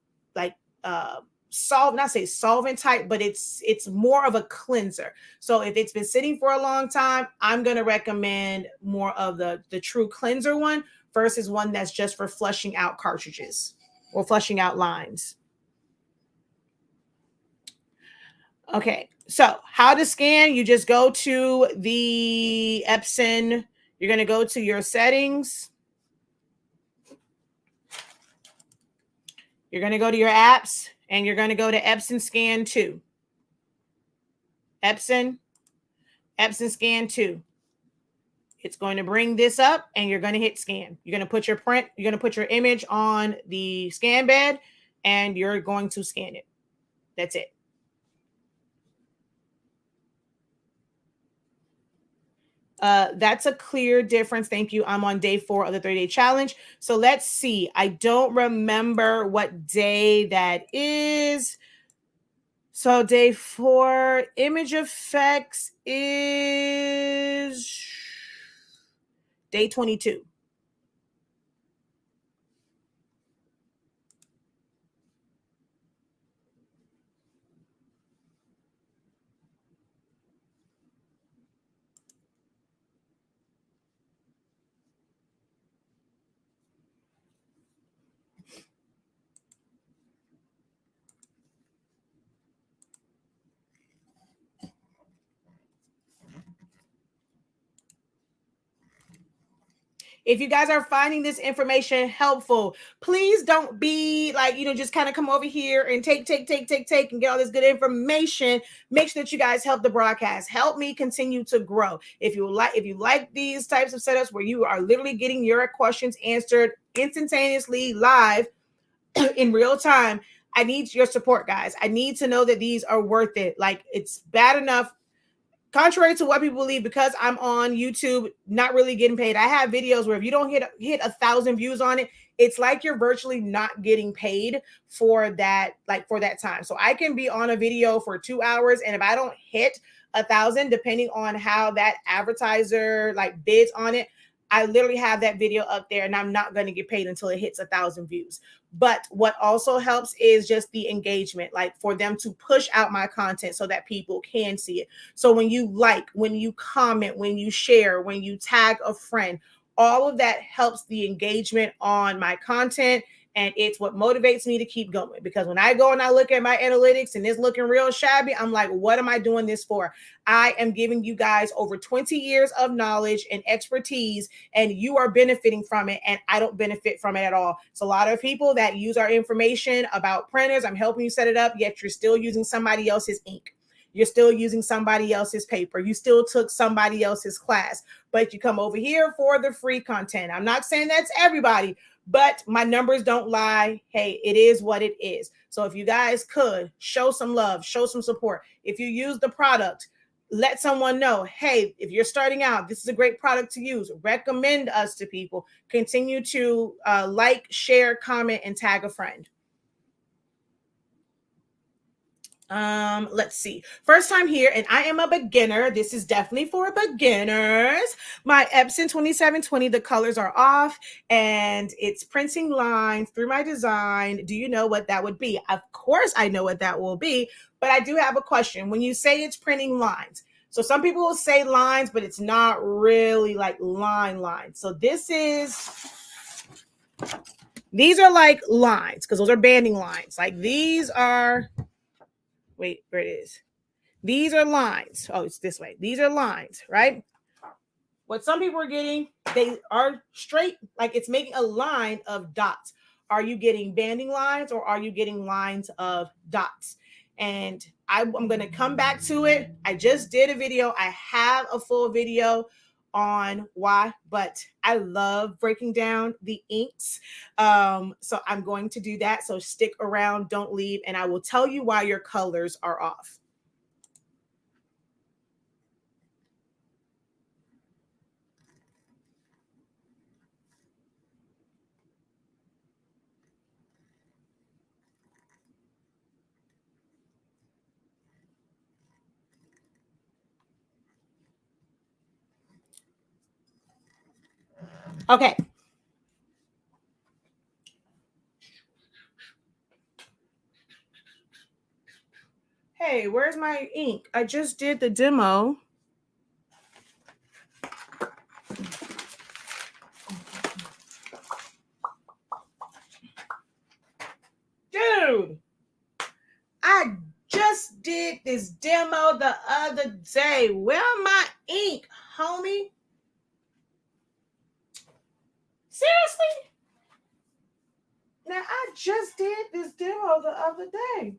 not say solvent type, but it's more of a cleanser. So if it's been sitting for a long time, I'm going to recommend more of the true cleanser one versus one that's just for flushing out cartridges or flushing out lines. Okay, so how to scan? You just go to the Epson. You're going to go to your settings. You're going to go to your apps, and you're going to go to Epson Scan 2. Epson Scan 2. It's going to bring this up, and you're going to hit scan. You're going to put your print, you're going to put your image on the scan bed, and you're going to scan it. That's it. That's a clear difference. Thank you. I'm on day 4 of the 30-day challenge. So let's see. I don't remember what day that is. So day 4 image effects is day 22. If you guys are finding this information helpful, please don't be like, just kind of come over here and take and get all this good information. Make sure that you guys help the broadcast. Help me continue to grow. If you like these types of setups where you are literally getting your questions answered instantaneously live in real time, I need your support, guys. I need to know that these are worth it. Like, it's bad enough, contrary to what people believe, because I'm on YouTube, not really getting paid. I have videos where if you don't hit 1,000 views on it, it's like you're virtually not getting paid for that, like for that time. So I can be on a video for 2 hours, and if I don't hit 1,000, depending on how that advertiser like bids on it, I literally have that video up there and I'm not going to get paid until it hits 1,000 views. But what also helps is just the engagement, like for them to push out my content so that people can see it. So when you like, when you comment, when you share, when you tag a friend, all of that helps the engagement on my content. And it's what motivates me to keep going, because when I go and I look at my analytics and it's looking real shabby, I'm like, what am I doing this for? I am giving you guys over 20 years of knowledge and expertise, and you are benefiting from it, and I don't benefit from it at all. So a lot of people that use our information about printers, I'm helping you set it up, yet you're still using somebody else's ink. You're still using somebody else's paper. You still took somebody else's class, but you come over here for the free content. I'm not saying that's everybody, but my numbers don't lie. Hey, it is what it is. So if you guys could show some love, show some support. If you use the product, let someone know, hey, if you're starting out, this is a great product to use. Recommend us to people. Continue to like, share, comment, and tag a friend. Let's see. First time here, and I am a beginner. This is definitely for beginners. My Epson 2720, the colors are off, and it's printing lines through my design. Do you know what that would be? Of course I know what that will be, but I do have a question. When you say it's printing lines, so some people will say lines, but it's not really like lines. So these are like lines, because those are banding lines. Like these are, wait, where it is. These are lines. Oh, it's this way. These are lines, right? What some people are getting, they are straight, like it's making a line of dots. Are you getting banding lines, or are you getting lines of dots? And I'm going to come back to it. I just did a video. I have a full video on why, but I love breaking down the inks. So I'm going to do that. So stick around, don't leave, and I will tell you why your colors are off. Okay. Hey, where's my ink? I just did the demo. Dude, I just did this demo the other day. Where my ink, homie? Seriously? Now, I just did this demo the other day.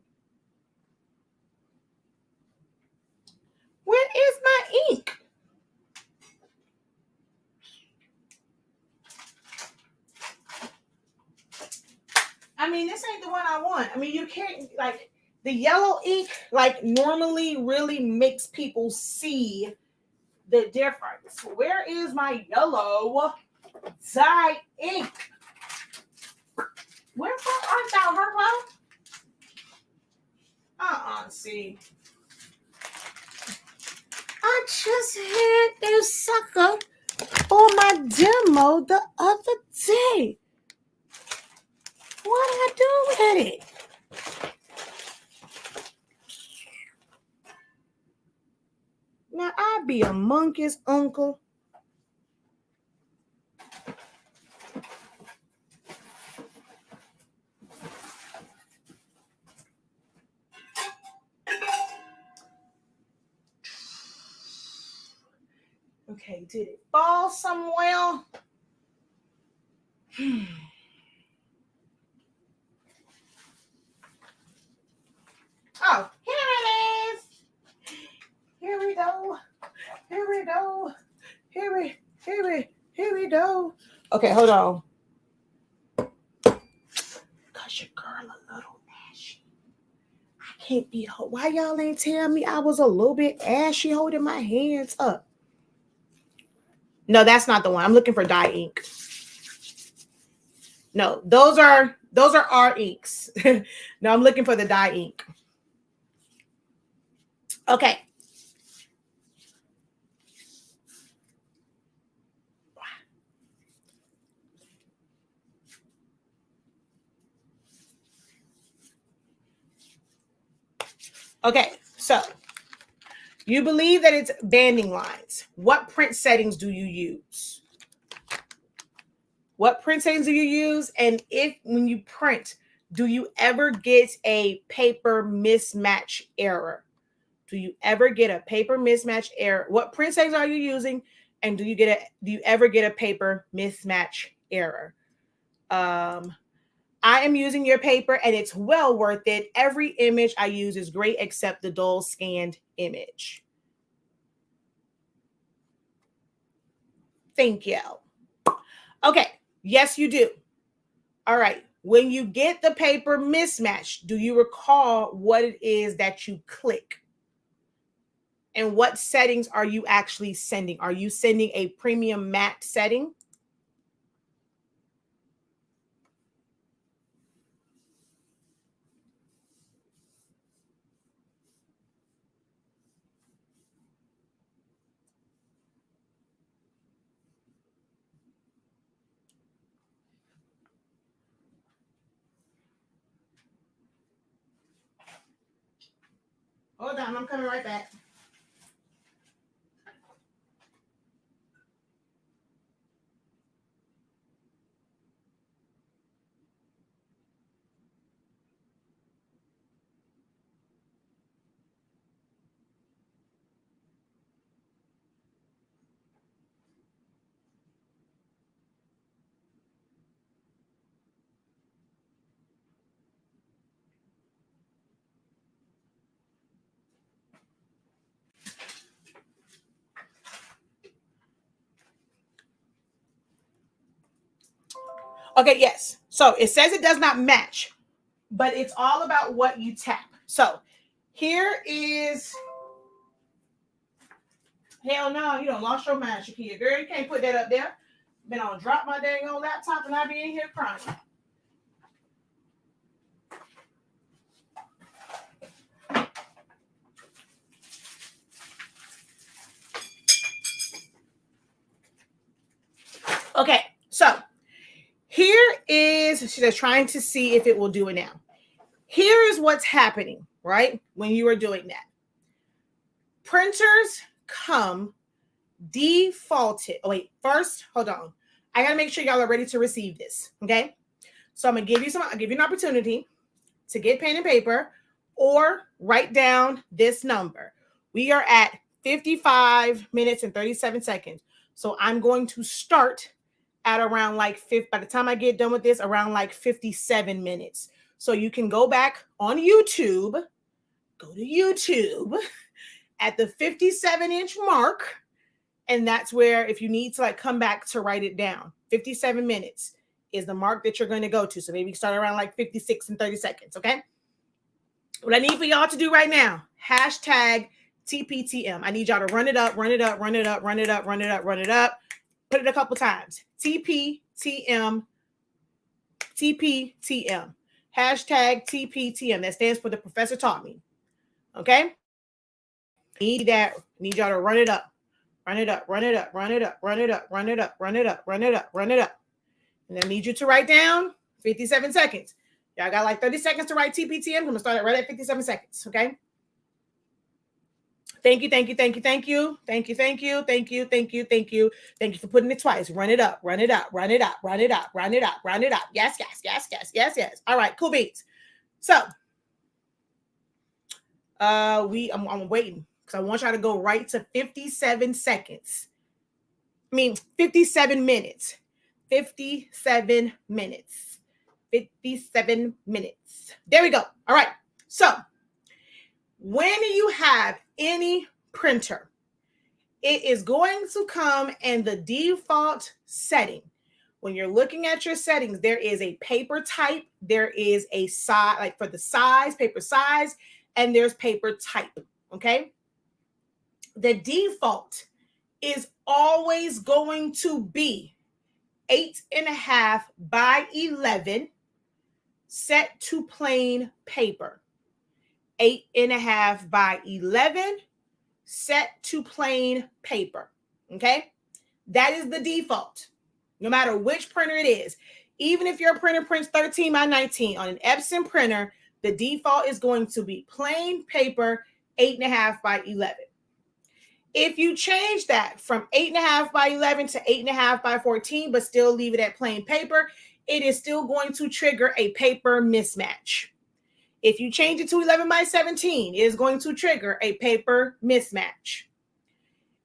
Where is my ink? I mean, this ain't the one I want. I mean, you can't, like, the yellow ink, like, normally really makes people see the difference. Where is my yellow dye ink? Where art thou, Herlo? See. I just had this sucker on my demo the other day. What did I do with it? Now, I be a monkey's uncle. Okay, did it fall somewhere? Oh, here it is. Here we go. Here we go. Here we go. Okay, hold on. Cause your girl a little ashy. I can't be. Why y'all ain't tell me I was a little bit ashy holding my hands up? No, that's not the one. I'm looking for dye ink. No, those are our inks. No, I'm looking for the dye ink. Okay. Okay, so you believe that it's banding lines. What print settings do you use? What print settings do you use? And if when you print, do you ever get a paper mismatch error? Do you ever get a paper mismatch error? What print settings are you using? And do you ever get a paper mismatch error? I am using your paper and it's well worth it. Every image I use is great except the dull scanned image. Thank you. Okay. Yes, you do. All right. When you get the paper mismatch, do you recall what it is that you click? And what settings are you actually sending? Are you sending a premium matte setting? Hold on, I'm coming right back. Okay, yes. So it says it does not match, but it's all about what you tap. So here is, hell no, you don't lost your mind, Shakia. Girl, you can't put that up there. Been on drop my dang old laptop and I be in here crying. Okay, so here is, she's trying to see if it will do it now. Here is what's happening, right? When you are doing that. Printers come defaulted. Oh, wait, first, hold on. I gotta make sure y'all are ready to receive this. Okay. So I'll give you an opportunity to get pen and paper or write down this number. We are at 55 minutes and 37 seconds. So I'm going to start at around like by the time I get done with this, around like 57 minutes. So you can go back on YouTube, go to YouTube at the 57-inch mark. And that's where, if you need to like come back to write it down, 57 minutes is the mark that you're going to go to. So maybe start around like 56 and 30 seconds. Okay. What I need for y'all to do right now, hashtag TPTM. I need y'all to run it up, run it up, run it up, run it up, run it up, run it up. Put it a couple times. TPTM, TPTM. Hashtag TPTM. That stands for the professor taught me. Okay. Need y'all to run it up. Run it up, run it up, run it up, run it up, run it up, run it up, run it up, run it up. And I need you to write down 57 seconds. Y'all got like 30 seconds to write TPTM. I'm going to start it right at 57 seconds. Okay. Thank you, thank you, thank you, thank you, thank you, thank you, thank you, thank you, thank you, thank you for putting it twice. Run it up, run it up, run it up, run it up, run it up, run it up. Yes, yes, yes, yes, yes, yes. All right, cool beats. So, I'm waiting because I want y'all to go right to 57 seconds. 57 minutes. 57 minutes. 57 minutes. There we go. All right. So when you have any printer, it is going to come in the default setting. When you're looking at your settings, there is a paper type, there is a size, like for the size, paper size, and there's paper type. Okay. The default is always going to be 8.5 by 11 set to plain paper. 8.5 by 11 set to plain paper. Okay. That is the default. No matter which printer it is, even if your printer prints 13 by 19 on an Epson printer, the default is going to be plain paper, 8.5 by 11. If you change that from 8.5 by 11 to 8.5 by 14, but still leave it at plain paper, it is still going to trigger a paper mismatch. If you change it to 11 by 17, it is going to trigger a paper mismatch.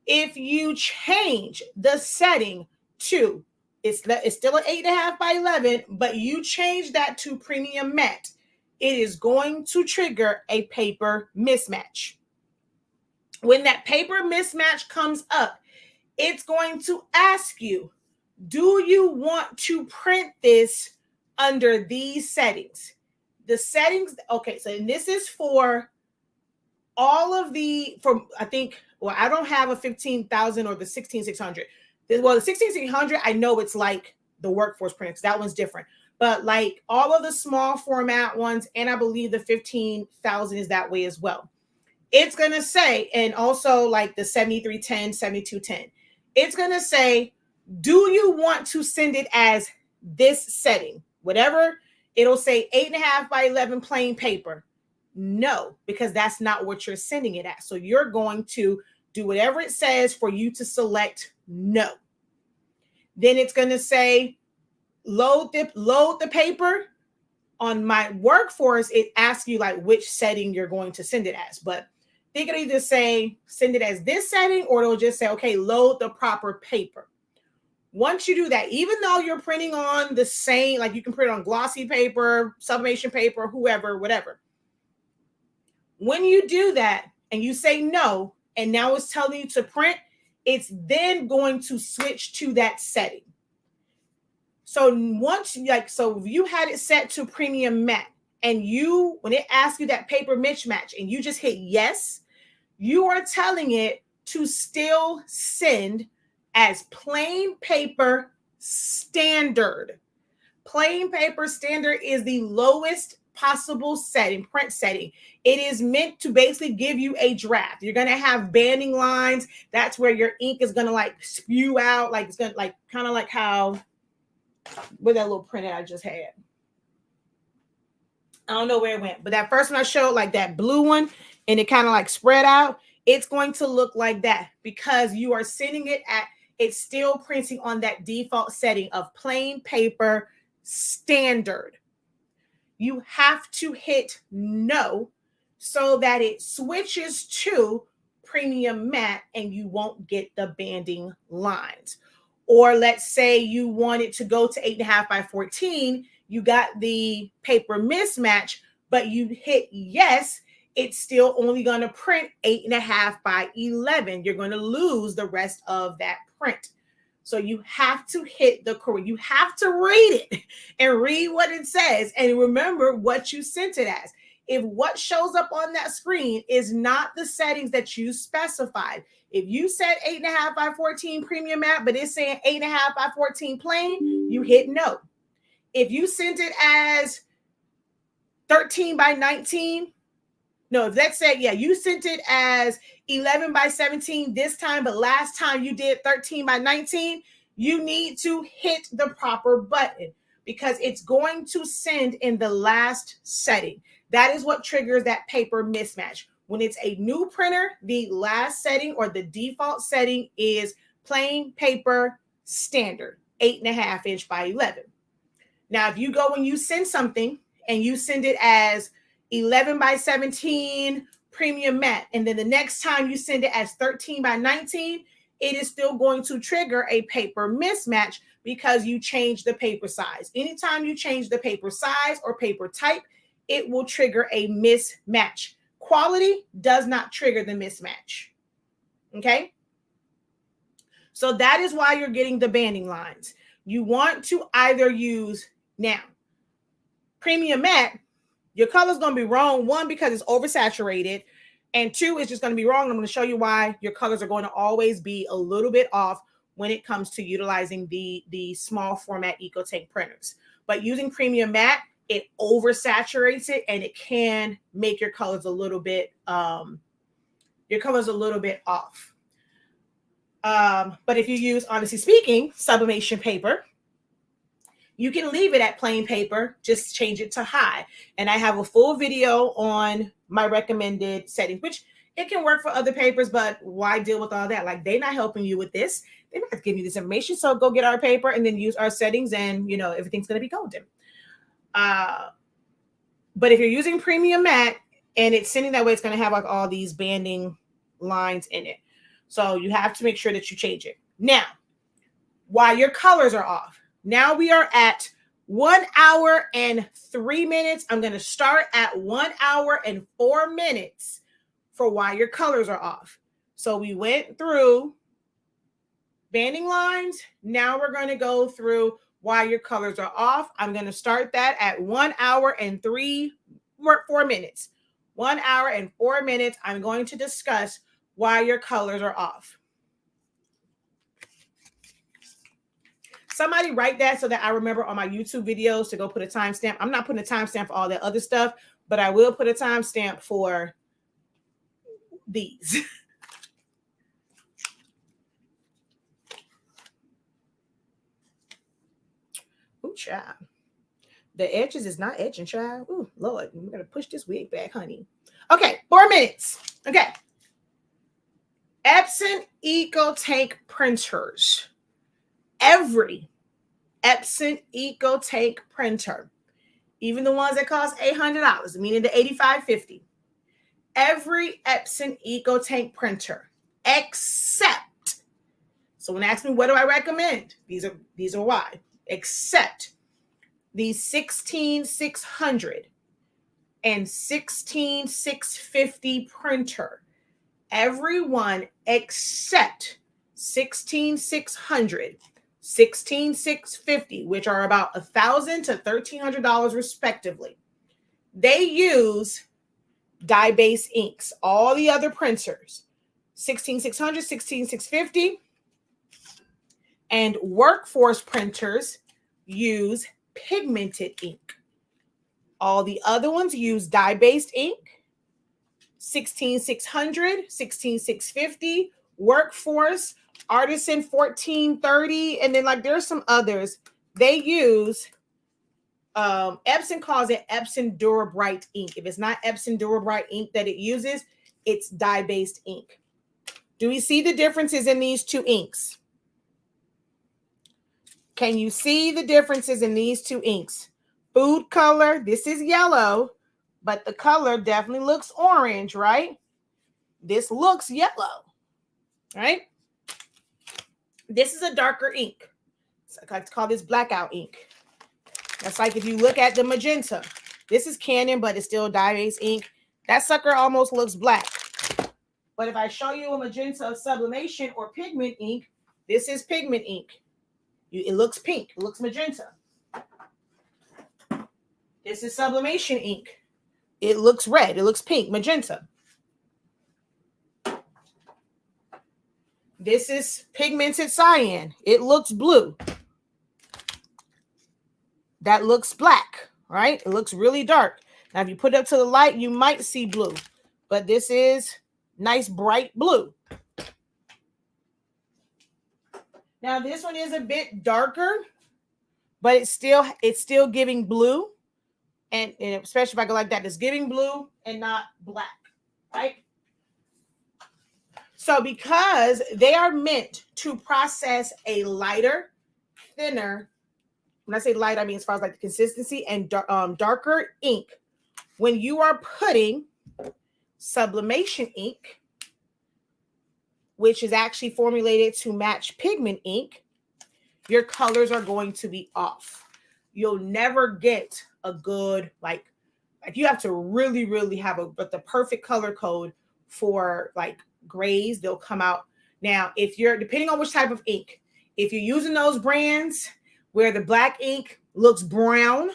If you change the setting to it's still an 8.5 by 11, but you change that to premium matte, it is going to trigger a paper mismatch. When that paper mismatch comes up, it's going to ask you, do you want to print this under these settings? The settings, okay, so this is for all of the, I don't have a 15,000 or the 16,600. Well, the 16,600, I know it's like the workforce printer, because that one's different. But like all of the small format ones, and I believe the 15,000 is that way as well. It's going to say, and also like the 7310, 7210, it's going to say, do you want to send it as this setting? Whatever, it'll say 8.5 by 11 plain paper. No, because that's not what you're sending it as. So you're going to do whatever it says for you to select no. Then it's going to say load the paper. On my workforce, it asks you like which setting you're going to send it as. But they can either say send it as this setting, or it'll just say, okay, load the proper paper. Once you do that, even though you're printing on the same, like you can print on glossy paper, sublimation paper, whoever, whatever. When you do that and you say no, and now it's telling you to print, it's then going to switch to that setting. So if you had it set to premium matte, and when it asks you that paper mismatch and you just hit yes, you are telling it to still send as plain paper standard. Plain paper standard is the lowest possible setting, print setting. It is meant to basically give you a draft. You're going to have banding lines. That's where your ink is going to like spew out. Like it's going to like kind of like how with that little printout I just had. I don't know where it went, but that first one I showed, like that blue one, and it kind of like spread out. It's going to look like that because you are sending it it's still printing on that default setting of plain paper standard. You have to hit no so that it switches to premium matte and you won't get the banding lines. Or let's say you want it to go to 8.5 by 14, you got the paper mismatch, but you hit yes, it's still only going to print 8.5 by 11. You're going to lose the rest of that print. So you have to hit the correct, you have to read it and read what it says and remember what you sent it as. If what shows up on that screen is not the settings that you specified, if you said 8.5 by 14 premium matte, but it's saying 8.5 by 14 plain, you hit no. If you sent it as 13 by 19, no, if let's say, you sent it as 11 by 17 this time, but last time you did 13 by 19, you need to hit the proper button because it's going to send in the last setting. That is what triggers that paper mismatch. When it's a new printer, the last setting or the default setting is plain paper standard, 8.5 inch by 11. Now, if you go and you send something and you send it as 11 by 17 premium matte, and then the next time you send it as 13 by 19, it is still going to trigger a paper mismatch because you change the paper size. Anytime you change the paper size or paper type, it will trigger a mismatch. Quality does not trigger the mismatch. Okay? So that is why you're getting the banding lines. You want to either use, now, premium matte, your color's going to be wrong. One, because it's oversaturated. And two, it's just going to be wrong. I'm going to show you why your colors are going to always be a little bit off when it comes to utilizing the small format EcoTank printers. But using premium matte, it oversaturates it and it can make your colors a little bit off. But if you use, honestly speaking, sublimation paper, you can leave it at plain paper, just change it to high. And I have a full video on my recommended setting, which it can work for other papers, but why deal with all that? Like, they're not helping you with this. They're not giving you this information. So go get our paper and then use our settings and, you know, everything's going to be golden. But if you're using premium matte and it's sitting that way, it's going to have like all these banding lines in it. So you have to make sure that you change it. Now, while your colors are off, now we are at 1 hour and 3 minutes. I'm going to start at 1 hour and 4 minutes for why your colors are off. So we went through banding lines. Now we're going to go through why your colors are off. I'm going to start that at 1 hour and 4 minutes. 1 hour and 4 minutes. I'm going to discuss why your colors are off. Somebody write that so that I remember on my YouTube videos to go put a timestamp. I'm not putting a timestamp for all that other stuff, but I will put a timestamp for these. Ooh, child. The edges is not edging, child. Ooh, Lord, we're going to push this wig back, honey. Okay, 4 minutes. Okay. Epson EcoTank printers. Every Epson EcoTank printer, even the ones that cost $800, meaning the $85.50. Every Epson EcoTank printer, except, so when they ask me what do I recommend, these are why, except the 16600 and 16650 printer. Every one except 16600, 16650, which are about $1,000 to $1,300 respectively. They use dye-based inks. All the other printers, 16600, 16650, and workforce printers use pigmented ink. All the other ones use dye-based ink. 16600, 16650, workforce, artisan 1430, and then like there's some others. They use Epson calls it Epson Durabright ink. If it's not Epson Durabright ink that it uses, it's dye-based ink. Do we see the differences in these two inks? Can you see the differences in these two inks? Food color, this is yellow, but the color definitely looks orange, right? This looks yellow, right? This is a darker ink. I like to call this blackout ink. That's like if you look at the magenta. This is Canon, but it's still dye-based ink. That sucker almost looks black. But if I show you a magenta sublimation or pigment ink, this is pigment ink. It looks pink. It looks magenta. This is sublimation ink. It looks red. It looks pink, magenta. This is pigmented cyan. It looks blue. That looks black, right? It looks really dark. Now, if you put it up to the light, you might see blue. But this is nice, bright blue. Now, this one is a bit darker, but it's still giving blue. And especially if I go like that, it's giving blue and not black, right? So because they are meant to process a lighter, thinner, when I say light, I mean as far as like the consistency and darker ink, when you are putting sublimation ink, which is actually formulated to match pigment ink, your colors are going to be off. You'll never get a good, like you have to really, really have the perfect color code for like grays. They'll come out. Now, if you're, depending on which type of ink, if you're using those brands where the black ink looks brown,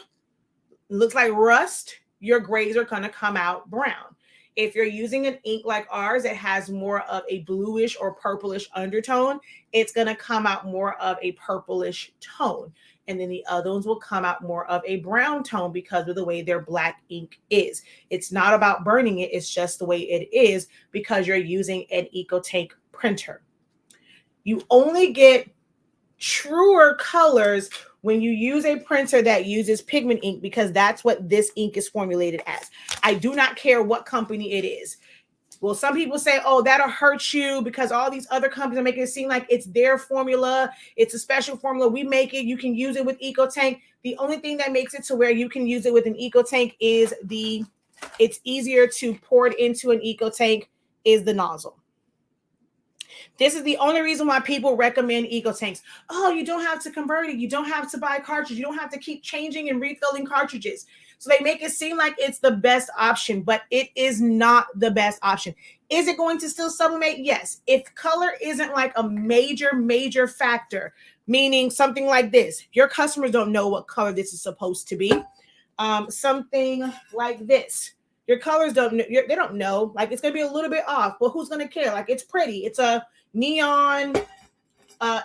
looks like rust, your grays are going to come out brown. If you're using an ink like ours that has more of a bluish or purplish undertone, it's going to come out more of a purplish tone. And then the other ones will come out more of a brown tone because of the way their black ink is. It's not about burning it. It's just the way it is because you're using an EcoTank printer. You only get truer colors when you use a printer that uses pigment ink, because that's what this ink is formulated as. I do not care what company it is. Well, some people say, oh, that'll hurt you because all these other companies are making it seem like it's their formula. It's a special formula. We make it. You can use it with EcoTank. The only thing that makes it to where you can use it with an EcoTank is it's easier to pour it into an EcoTank is the nozzle. This is the only reason why people recommend EcoTanks. Oh, you don't have to convert it. You don't have to buy cartridges. You don't have to keep changing and refilling cartridges. So they make it seem like it's the best option, but it is not the best option. Is it going to still sublimate? Yes. If color isn't like a major factor, meaning something like this, your customers don't know what color this is supposed to be. Something like this. Your colors they don't know. Like it's going to be a little bit off, but who's going to care? Like it's pretty. It's a neon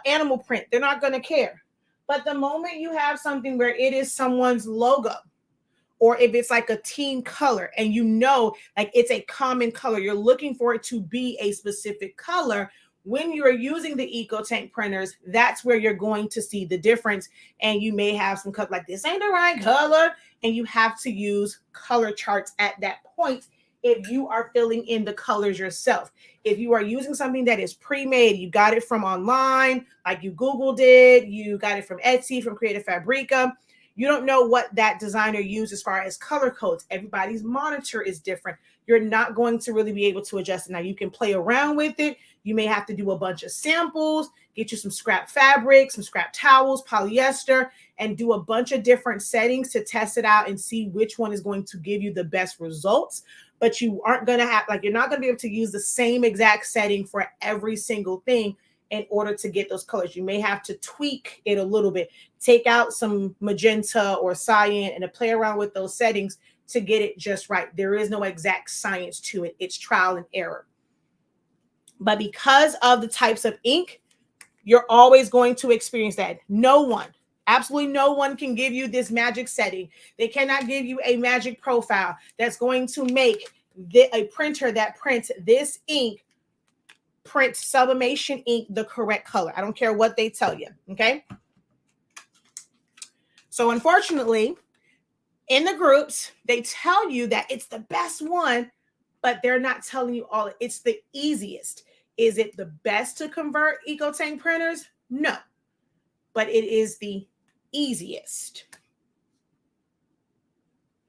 animal print. They're not going to care. But the moment you have something where it is someone's logo, or if it's like a team color and you know, like it's a common color, you're looking for it to be a specific color. When you're using the EcoTank printers, that's where you're going to see the difference. And you may have some color like this ain't the right color. And you have to use color charts at that point if you are filling in the colors yourself. If you are using something that is pre-made, you got it from online, like you Googled it, you got it from Etsy, from Creative Fabrica, you don't know what that designer used as far as color codes. Everybody's monitor is different. You're not going to really be able to adjust it. Now you can play around with it. You may have to do a bunch of samples, get you some scrap fabric, some scrap towels, polyester, and do a bunch of different settings to test it out and see which one is going to give you the best results. But you aren't going to have, like, you're not going to be able to use the same exact setting for every single thing in order to get those colors. You may have to tweak it a little bit, take out some magenta or cyan and play around with those settings to get it just right. There is no exact science to it. It's trial and error. But because of the types of ink, you're always going to experience that. No one, absolutely no one can give you this magic setting. They cannot give you a magic profile that's going to make a printer that prints this ink print sublimation ink the correct color. I don't care what they tell you. Okay. So unfortunately, in the groups, they tell you that it's the best one, but they're not telling you all. It's the easiest. Is it the best to convert EcoTank printers? No, but it is the easiest.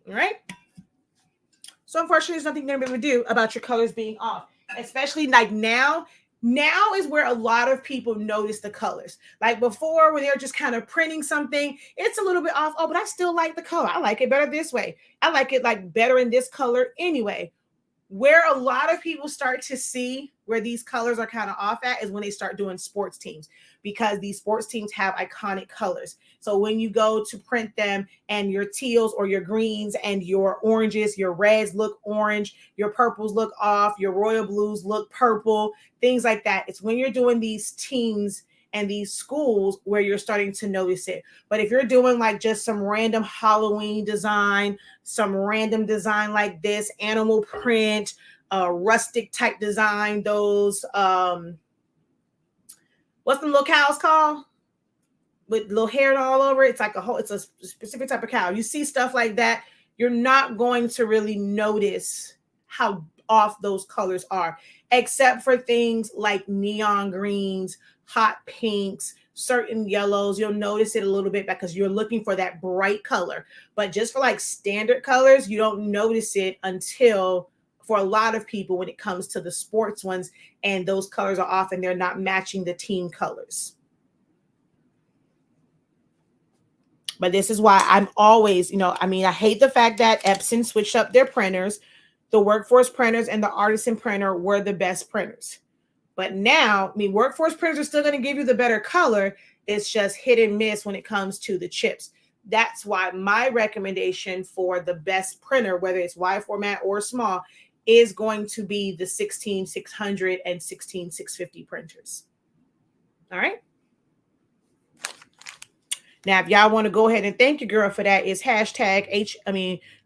All right. So unfortunately, there's nothing they're going to do about your colors being off, especially like now. Now is where a lot of people notice the colors. Like before, when they're just kind of printing something, it's a little bit off. Oh, but I still like the color. I like it better this way. I like it like better in this color anyway. Where a lot of people start to see where these colors are kind of off at is when they start doing sports teams, because these sports teams have iconic colors. So when you go to print them and your teals or your greens and your oranges, your reds look orange, your purples look off, your royal blues look purple, things like that. It's when you're doing these teams and these schools where you're starting to notice it. But if you're doing like just some random Halloween design, some random design like this, animal print, rustic type design, those, what's the little cows called? With little hair all over it. It's like it's a specific type of cow. You see stuff like that, you're not going to really notice how off those colors are, except for things like neon greens, hot pinks, certain yellows. You'll notice it a little bit because you're looking for that bright color. But just for like standard colors, you don't notice it until, for a lot of people, when it comes to the sports ones, and those colors are off and they're not matching the team colors. But this is why I'm always, I hate the fact that Epson switched up their printers. The Workforce printers and the Artisan printer were the best printers. But now, Workforce printers are still going to give you the better color. It's just hit and miss when it comes to the chips. That's why my recommendation for the best printer, whether it's wide format or small, is going to be the 16600 and 16650 printers. All right. Now, if y'all want to go ahead and thank your girl for that, it's hashtag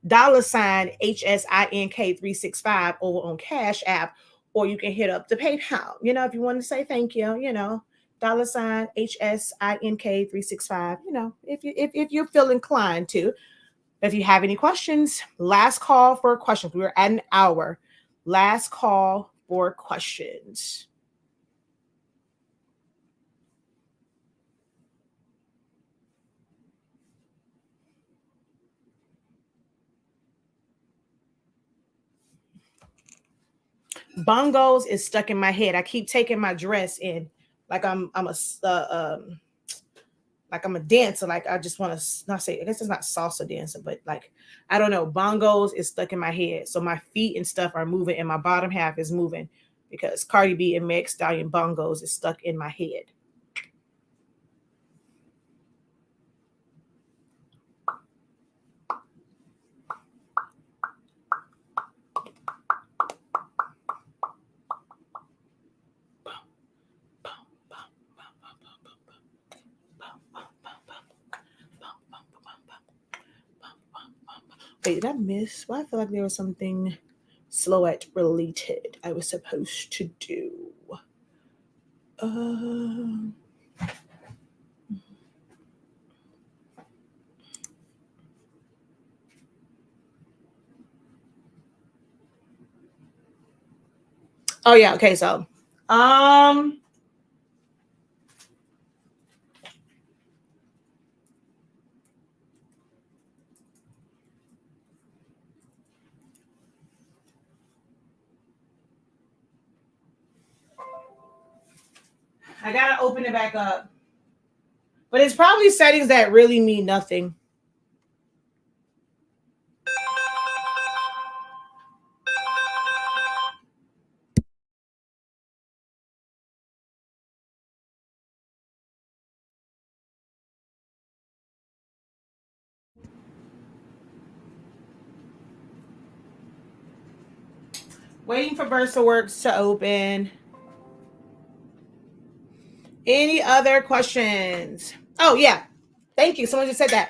$HSINK 365 over on Cash App, or you can hit up the PayPal. If you want to say thank you, $HSINK 365. If you feel inclined to. If you have any questions, last call for questions. We're at an hour. Last call for questions. Bongos is stuck in my head. I keep taking my dress in like I'm a dancer. Like I just want to not say, I guess it's not salsa dancer, but like, I don't know. Bongos is stuck in my head. So my feet and stuff are moving and my bottom half is moving because Cardi B and Meg Stallion bongos is stuck in my head. Wait, did I miss? Well, I feel like there was something Silhouette related I was supposed to do. Oh yeah, okay, so I gotta open it back up. But it's probably settings that really mean nothing. Waiting for VersaWorks to open. Any other questions? Oh, yeah. Thank you. Someone just said that.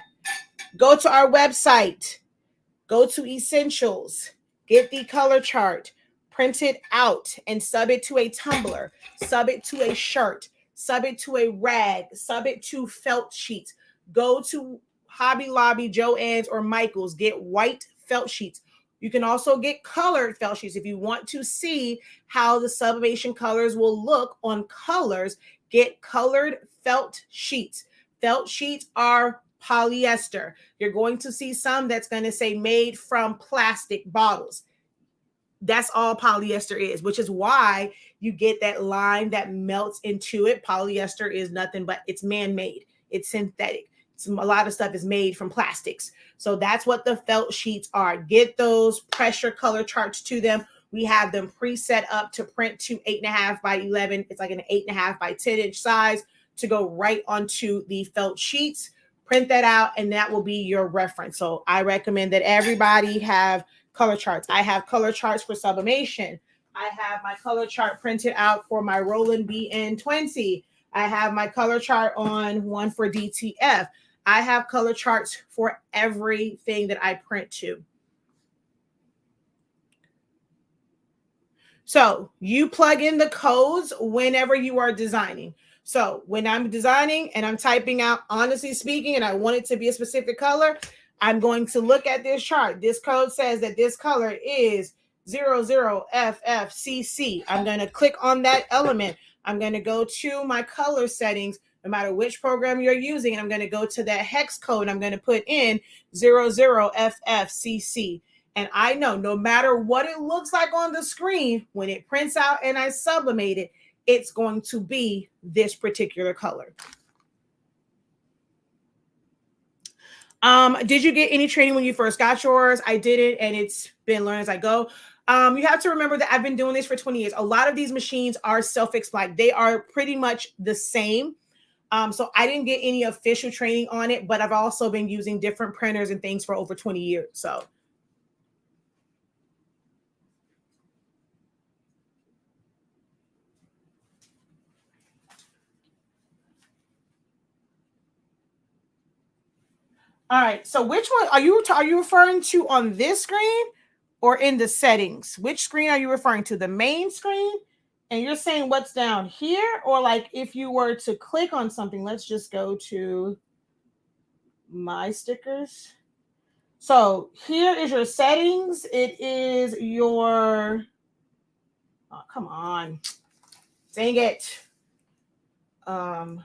Go to our website. Go to Essentials. Get the color chart. Print it out and sub it to a tumbler. Sub it to a shirt. Sub it to a rag. Sub it to felt sheets. Go to Hobby Lobby, Joann's, or Michael's. Get white felt sheets. You can also get colored felt sheets if you want to see how the sublimation colors will look on colors. Get colored felt sheets. Felt sheets are polyester. You're going to see some that's going to say made from plastic bottles. That's all polyester is, which is why you get that line that melts into it. Polyester is nothing but it's man-made. It's synthetic. A lot of stuff is made from plastics. So that's what the felt sheets are. Get those pressure color charts to them. We have them preset up to print to 8.5 by 11. It's like an 8.5 by 10 inch size to go right onto the felt sheets. Print that out and that will be your reference. So I recommend that everybody have color charts. I have color charts for sublimation. I have my color chart printed out for my Roland BN20. I have my color chart on one for DTF. I have color charts for everything that I print to. So you plug in the codes whenever you are designing. So when I'm designing and I'm typing out, honestly speaking, and I want it to be a specific color, I'm going to look at this chart. This code says that this color is 00FFCC. I'm going to click on that element. I'm going to go to my color settings, no matter which program you're using, and I'm going to go to that hex code. I'm going to put in 00FFCC. And I know no matter what it looks like on the screen, when it prints out and I sublimate it, it's going to be this particular color. Did you get any training when you first got yours? I didn't, and it's been learned as I go. You have to remember that I've been doing this for 20 years. A lot of these machines are self-explanatory. They are pretty much the same. So I didn't get any official training on it, but I've also been using different printers and things for over 20 years. So all right. So which one are you referring to on this screen or in the settings? Which screen are you referring to? The main screen? And you're saying what's down here, or like if you were to click on something, let's just go to my stickers. So here is your settings. It is your, oh, come on. Dang it. Oh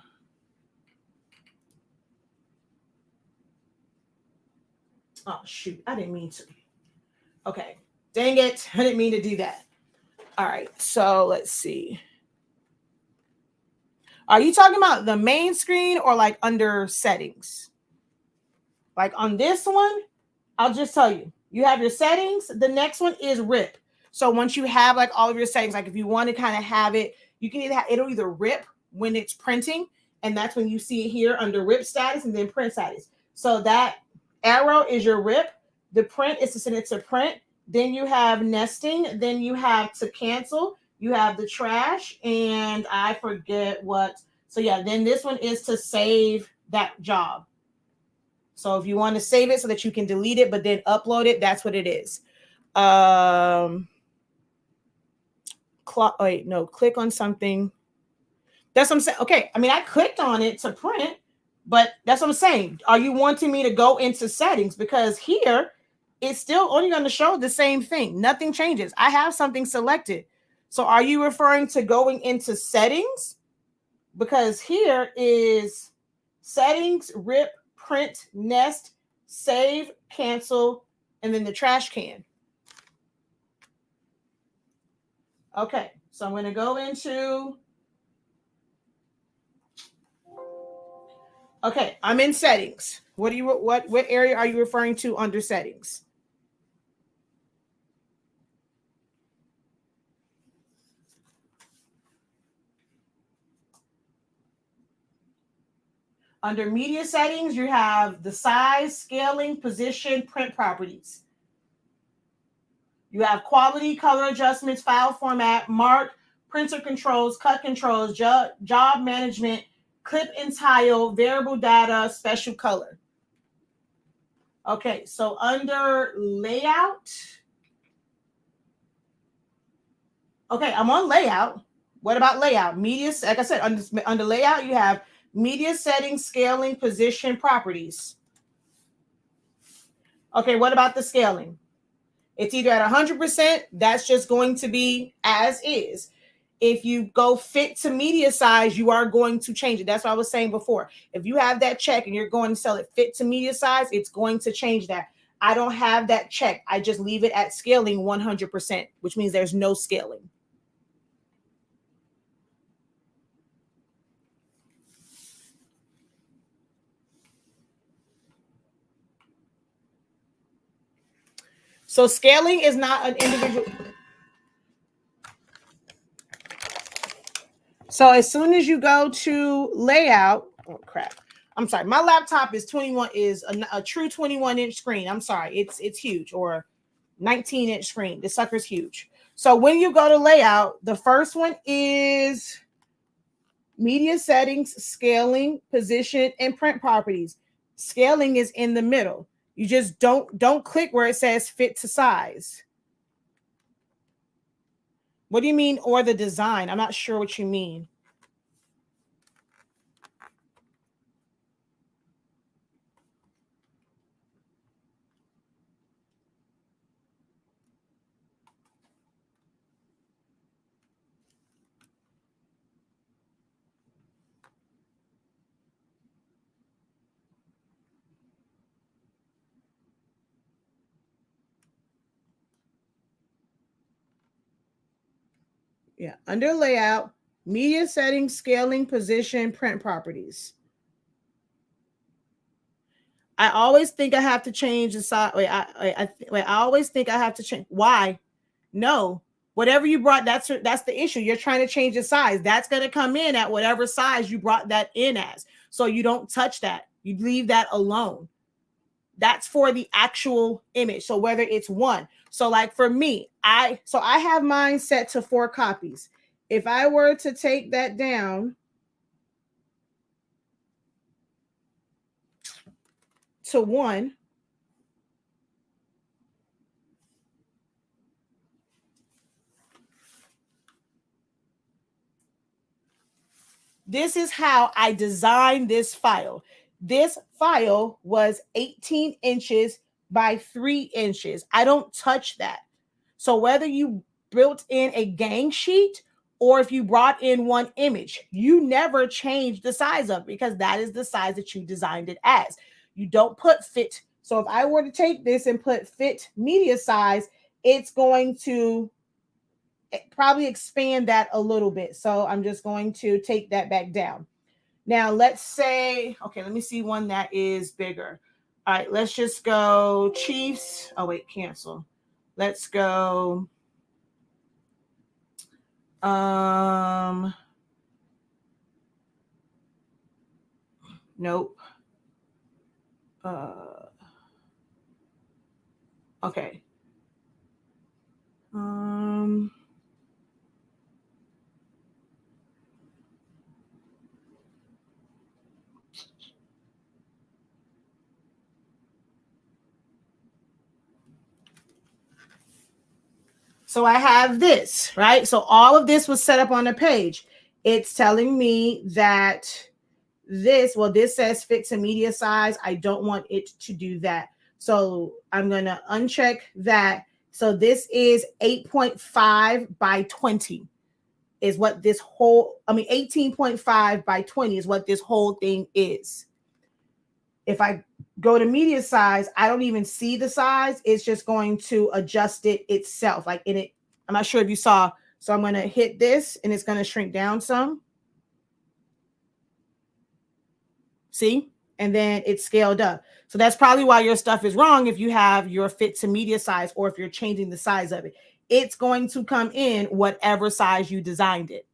shoot, I didn't mean to. Okay. Dang it. I didn't mean to do that. All right. So let's see. Are you talking about the main screen or like under settings? Like on this one, I'll just tell you, you have your settings. The next one is RIP. So once you have like all of your settings, like if you want to kind of have it, you can either it'll either RIP when it's printing, and that's when you see it here under RIP status and then print status. So that arrow is your RIP. The print is to send it to print. Then you have nesting. Then you have to cancel. You have the trash, and I forget what. So yeah, then this one is to save that job. So if you want to save it so that you can delete it, but then upload it, that's what it is. Click on something. That's what I'm saying. Okay, I mean, I clicked on it to print, but that's what I'm saying. Are you wanting me to go into settings? Because here, it's still only going to show the same thing. Nothing changes. I have something selected. So are you referring to going into settings? Because here is settings, RIP, print, nest, save, cancel, and then the trash can. Okay, so I'm going to go into. Okay, I'm in settings. What area are you referring to under settings? Under media settings, you have the size, scaling, position, print properties. You have quality, color adjustments, file format, mark, printer controls, cut controls, job management, clip and tile, variable data, special color. Okay, so under layout. Okay, I'm on layout. What about layout? Media, like I said, under layout, you have media settings, scaling, position, properties. Okay, what about the scaling? It's either at 100%, that's just going to be as is. If you go fit to media size, you are going to change it. That's what I was saying before. If you have that check and you're going to sell it fit to media size, it's going to change that. I don't have that check. I just leave it at scaling 100%, which means there's no scaling. So scaling is not an individual. So as soon as you go to layout, oh crap. I'm sorry. My laptop is a true 21-inch screen. I'm sorry. It's huge, or 19-inch screen. The sucker's huge. So when you go to layout, the first one is media settings, scaling, position, and print properties. Scaling is in the middle. You just don't click where it says fit to size. What do you mean, or the design? I'm not sure what you mean. Yeah, under layout, media settings, scaling, position, print properties. I always think I have to change the size. I always think I have to change. Why? No. Whatever you brought, that's the issue. You're trying to change the size. That's going to come in at whatever size you brought that in as. So you don't touch that. You leave that alone. That's for the actual image. So whether it's one. So like for me, I have mine set to 4 copies. If I were to take that down to 1, this is how I designed this file. This file was 18 inches by 3 inches. I don't touch that. So whether you built in a gang sheet or if you brought in one image, you never change the size of it because that is the size that you designed it as. You don't put fit. So if I were to take this and put fit media size, it's going to probably expand that a little bit. So I'm just going to take that back down. Now let's say, okay, let me see one that is bigger. All right, let's just go Chiefs. Oh wait, cancel. Let's go. Nope. Okay. So I have this, right? So all of this was set up on the page. It's telling me that this says fit to media size. I don't want it to do that. So I'm going to uncheck that. So this is 8.5 by 20 is what this whole, 18.5 by 20 is what this whole thing is. If I go to media size, I don't even see the size. It's just going to adjust it itself. Like in it, I'm not sure if you saw. So I'm going to hit this and it's going to shrink down some. See? And then it's scaled up. So that's probably why your stuff is wrong if you have your fit to media size or if you're changing the size of it. It's going to come in whatever size you designed it.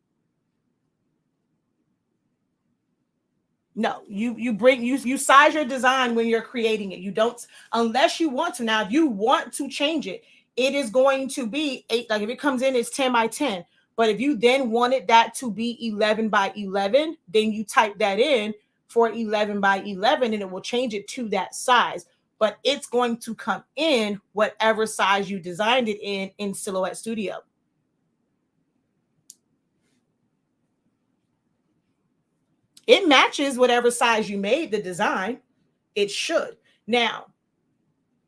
No, you size your design when you're creating it. You don't, unless you want to. Now, if you want to change it, it is going to be 8. Like if it comes in, it's 10 by 10. But if you then wanted that to be 11 by 11, then you type that in for 11 by 11 and it will change it to that size. But it's going to come in whatever size you designed it in Silhouette Studio. It matches whatever size you made the design. It should. Now,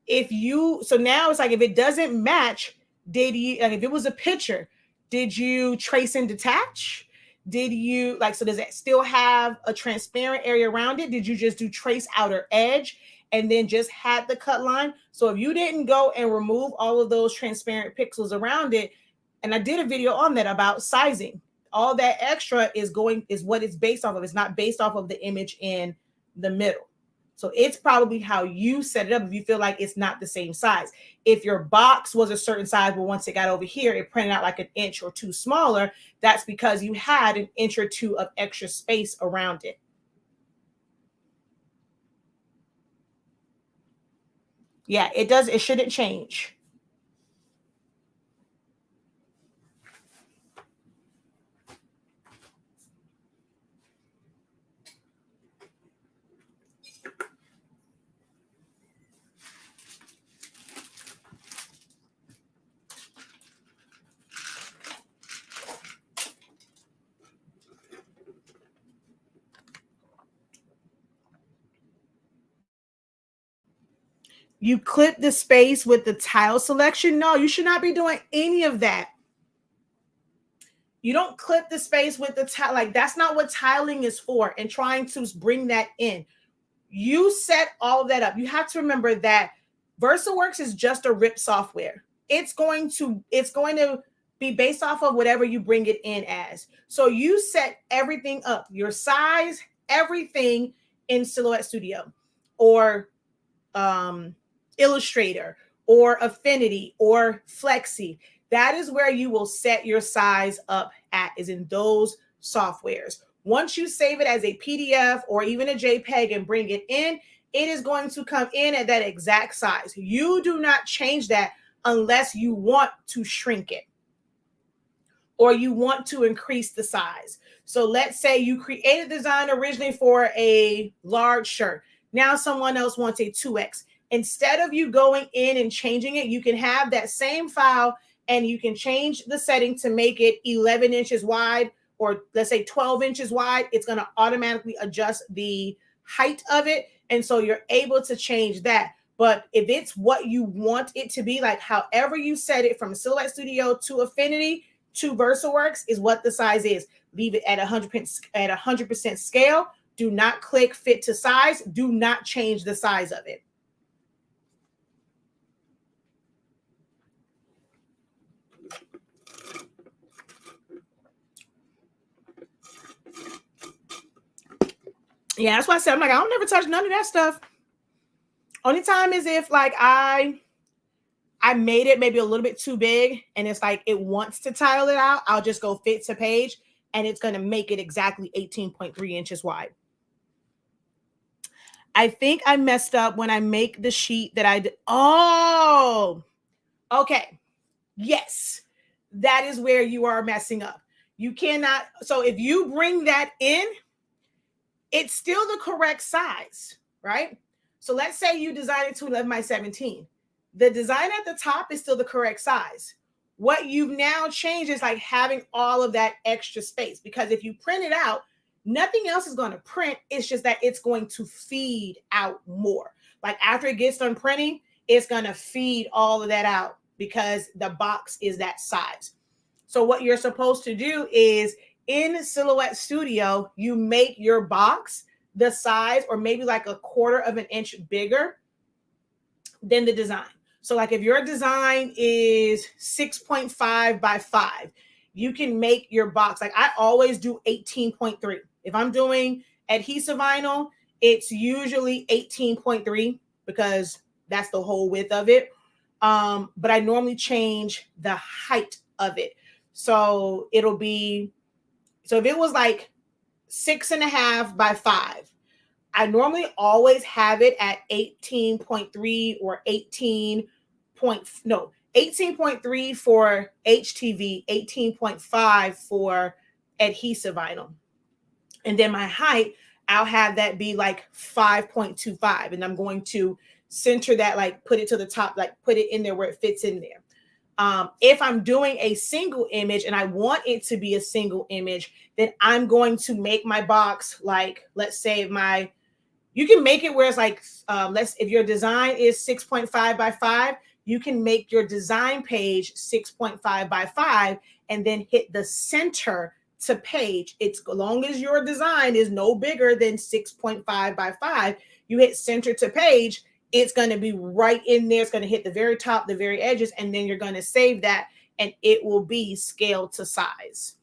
now it's like if it doesn't match, did you, like if it was a picture, did you trace and detach? Did you so does it still have a transparent area around it? Did you just do trace outer edge and then just had the cut line? So if you didn't go and remove all of those transparent pixels around it, and I did a video on that about sizing, all that extra is what it's based off of. It's not based off of the image in the middle. So it's probably how you set it up if you feel like it's not the same size. If your box was a certain size, but once it got over here, it printed out like an inch or two smaller, that's because you had an inch or two of extra space around it. Yeah, it shouldn't change. You clip the space with the tile selection. No, you should not be doing any of that. You don't clip the space with the tile. Like that's not what tiling is for and trying to bring that in. You set all of that up. You have to remember that VersaWorks is just a RIP software. It's going to be based off of whatever you bring it in as. So you set everything up, your size, everything in Silhouette Studio. Or Illustrator or Affinity or Flexi. That is where you will set your size up at, is in those softwares. Once you save it as a PDF or even a JPEG and bring it in, it is going to come in at that exact size. You do not change that unless you want to shrink it or you want to increase the size. So let's say you created a design originally for a large shirt. Now someone else wants a 2X. Instead of you going in and changing it, you can have that same file and you can change the setting to make it 11 inches wide, or let's say 12 inches wide. It's going to automatically adjust the height of it. And so you're able to change that. But if it's what you want it to be, like however you set it from Silhouette Studio to Affinity to VersaWorks is what the size is. Leave it at 100% scale. Do not click fit to size. Do not change the size of it. Yeah, that's why I said, I'm like, I don't never touch none of that stuff. Only time is if like I made it maybe a little bit too big and it's like it wants to tile it out. I'll just go fit to page and it's going to make it exactly 18.3 inches wide. I think I messed up when I make the sheet that I did. Oh, okay. Yes, that is where you are messing up. You cannot. So if you bring that in, it's still the correct size, right? So let's say you design it to 11 by 17. The design at the top is still the correct size. What you've now changed is like having all of that extra space, because if you print it out, nothing else is going to print. It's just that it's going to feed out more. Like after it gets done printing, it's going to feed all of that out because the box is that size. So what you're supposed to do is in Silhouette Studio, you make your box the size or maybe like a quarter of an inch bigger than the design. So like if your design is 6.5 by 5, you can make your box. Like I always do 18.3. If I'm doing adhesive vinyl, it's usually 18.3 because that's the whole width of it. But I normally change the height of it. So it'll be, so if it was like 6.5 by 5, I normally always have it at 18.3 or 18.3 for HTV, 18.5 for adhesive vinyl. And then my height, I'll have that be like 5.25. And I'm going to center that, like put it to the top, like put it in there where it fits in there. If I'm doing a single image and I want it to be a single image, then I'm going to make my box like, let's say you can make it where it's like, if your design is 6.5 by 5, you can make your design page 6.5 by 5 and then hit the center to page. It's as long as your design is no bigger than 6.5 by 5, you hit center to page, it's going to be right in there. It's going to hit the very top, the very edges, and then you're going to save that and it will be scaled to size.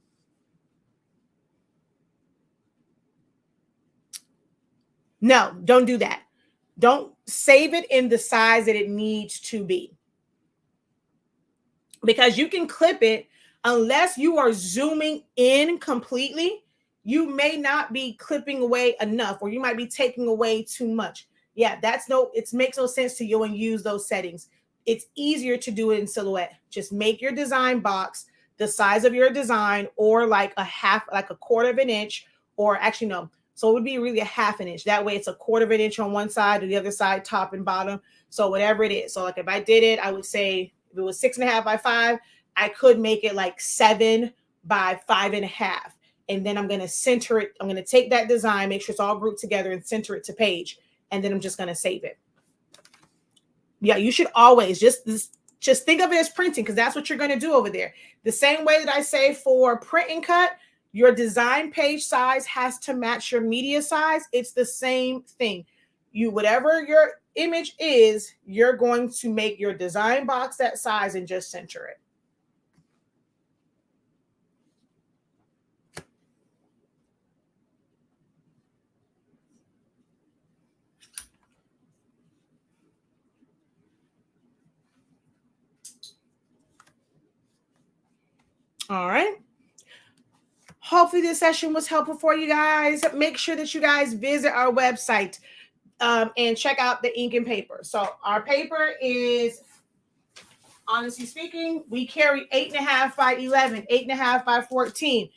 No, don't do that. Don't save it in the size that it needs to be. Because you can clip it unless you are zooming in completely. You may not be clipping away enough, or you might be taking away too much. Yeah, it makes no sense to you and use those settings. It's easier to do it in Silhouette. Just make your design box the size of your design, or like a quarter of an inch, or actually no. So it would be really a half an inch. That way it's a quarter of an inch on one side, or the other side, top and bottom. So whatever it is. So like if I did it, I would say if it was 6.5 by 5, I could make it like 7 by 5.5. And then I'm going to center it. I'm going to take that design, make sure it's all grouped together, and center it to page. And then I'm just going to save it. Yeah, you should always just think of it as printing, because that's what you're going to do over there. The same way that I say for print and cut, your design page size has to match your media size. It's the same thing. Whatever your image is, you're going to make your design box that size and just center it. All right. Hopefully this session was helpful for you guys. Make sure that you guys visit our website and check out the ink and paper. So our paper is, honestly speaking, we carry 8.5 by 11, 8.5 by 14.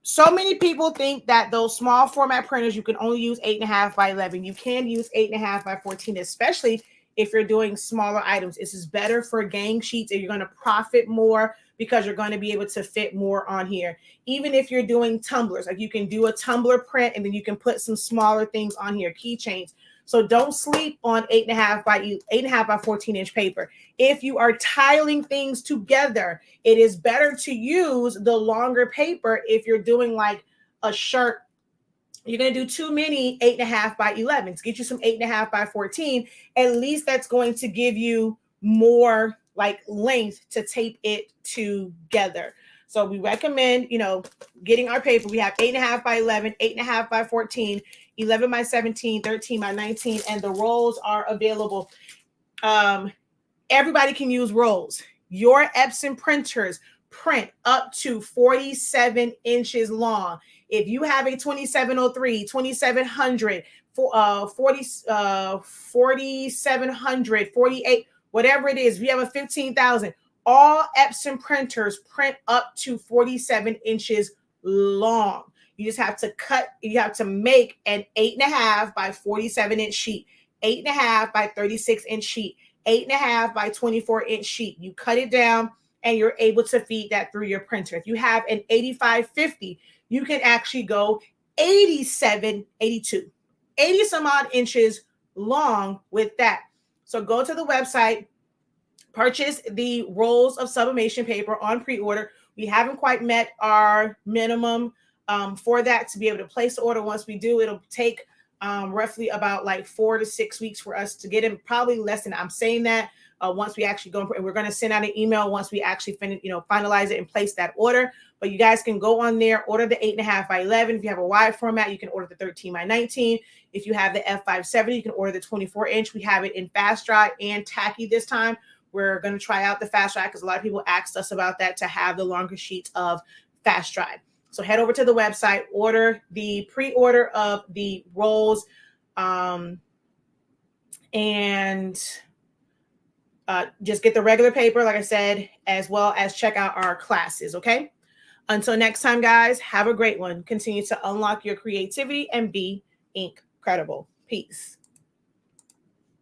So many people think that those small format printers, you can only use 8.5 by 11. You can use 8.5 by 14, especially if you're doing smaller items. This is better for gang sheets, and you're going to profit more because you're going to be able to fit more on here. Even if you're doing tumblers, like you can do a tumbler print and then you can put some smaller things on here, keychains. So don't sleep on 8.5 by 14-inch paper. If you are tiling things together, it is better to use the longer paper. If you're doing like a shirt, you're going to do too many 8.5 by 11s. Get you some 8.5 by 14. At least that's going to give you more like length to tape it together. So we recommend, getting our paper. We have 8.5 by 11, 8.5 by 14, 11 by 17, 13 by 19, and the rolls are available. Everybody can use rolls. Your Epson printers print up to 47 inches long. If you have a 2703, 2700, 4700, 48, whatever it is, we have a 15,000. All Epson printers print up to 47 inches long. You just have to make an 8.5 by 47 inch sheet, 8.5 by 36 inch sheet, 8.5 by 24-inch sheet. You cut it down and you're able to feed that through your printer. If you have an 8550, you can actually go 87, 82, 80 some odd inches long with that. So go to the website, purchase the rolls of sublimation paper on pre-order. We haven't quite met our minimum for that to be able to place the order. Once we do, it'll take roughly about like 4 to 6 weeks for us to get in, probably less than, I'm saying that once we actually go, and we're going to send out an email once we actually finalize it and place that order. But you guys can go on there, order the 8.5 by 11. If you have a wide format, you can order the 13 by 19. If you have the F570, you can order the 24-inch. We have it in fast dry and tacky this time. We're going to try out the fast dry because a lot of people asked us about that, to have the longer sheets of fast dry. So head over to the website, order the pre-order of the rolls, and just get the regular paper, like I said, as well as check out our classes, okay? Until next time, guys, have a great one. Continue to unlock your creativity and be ink credible. Peace.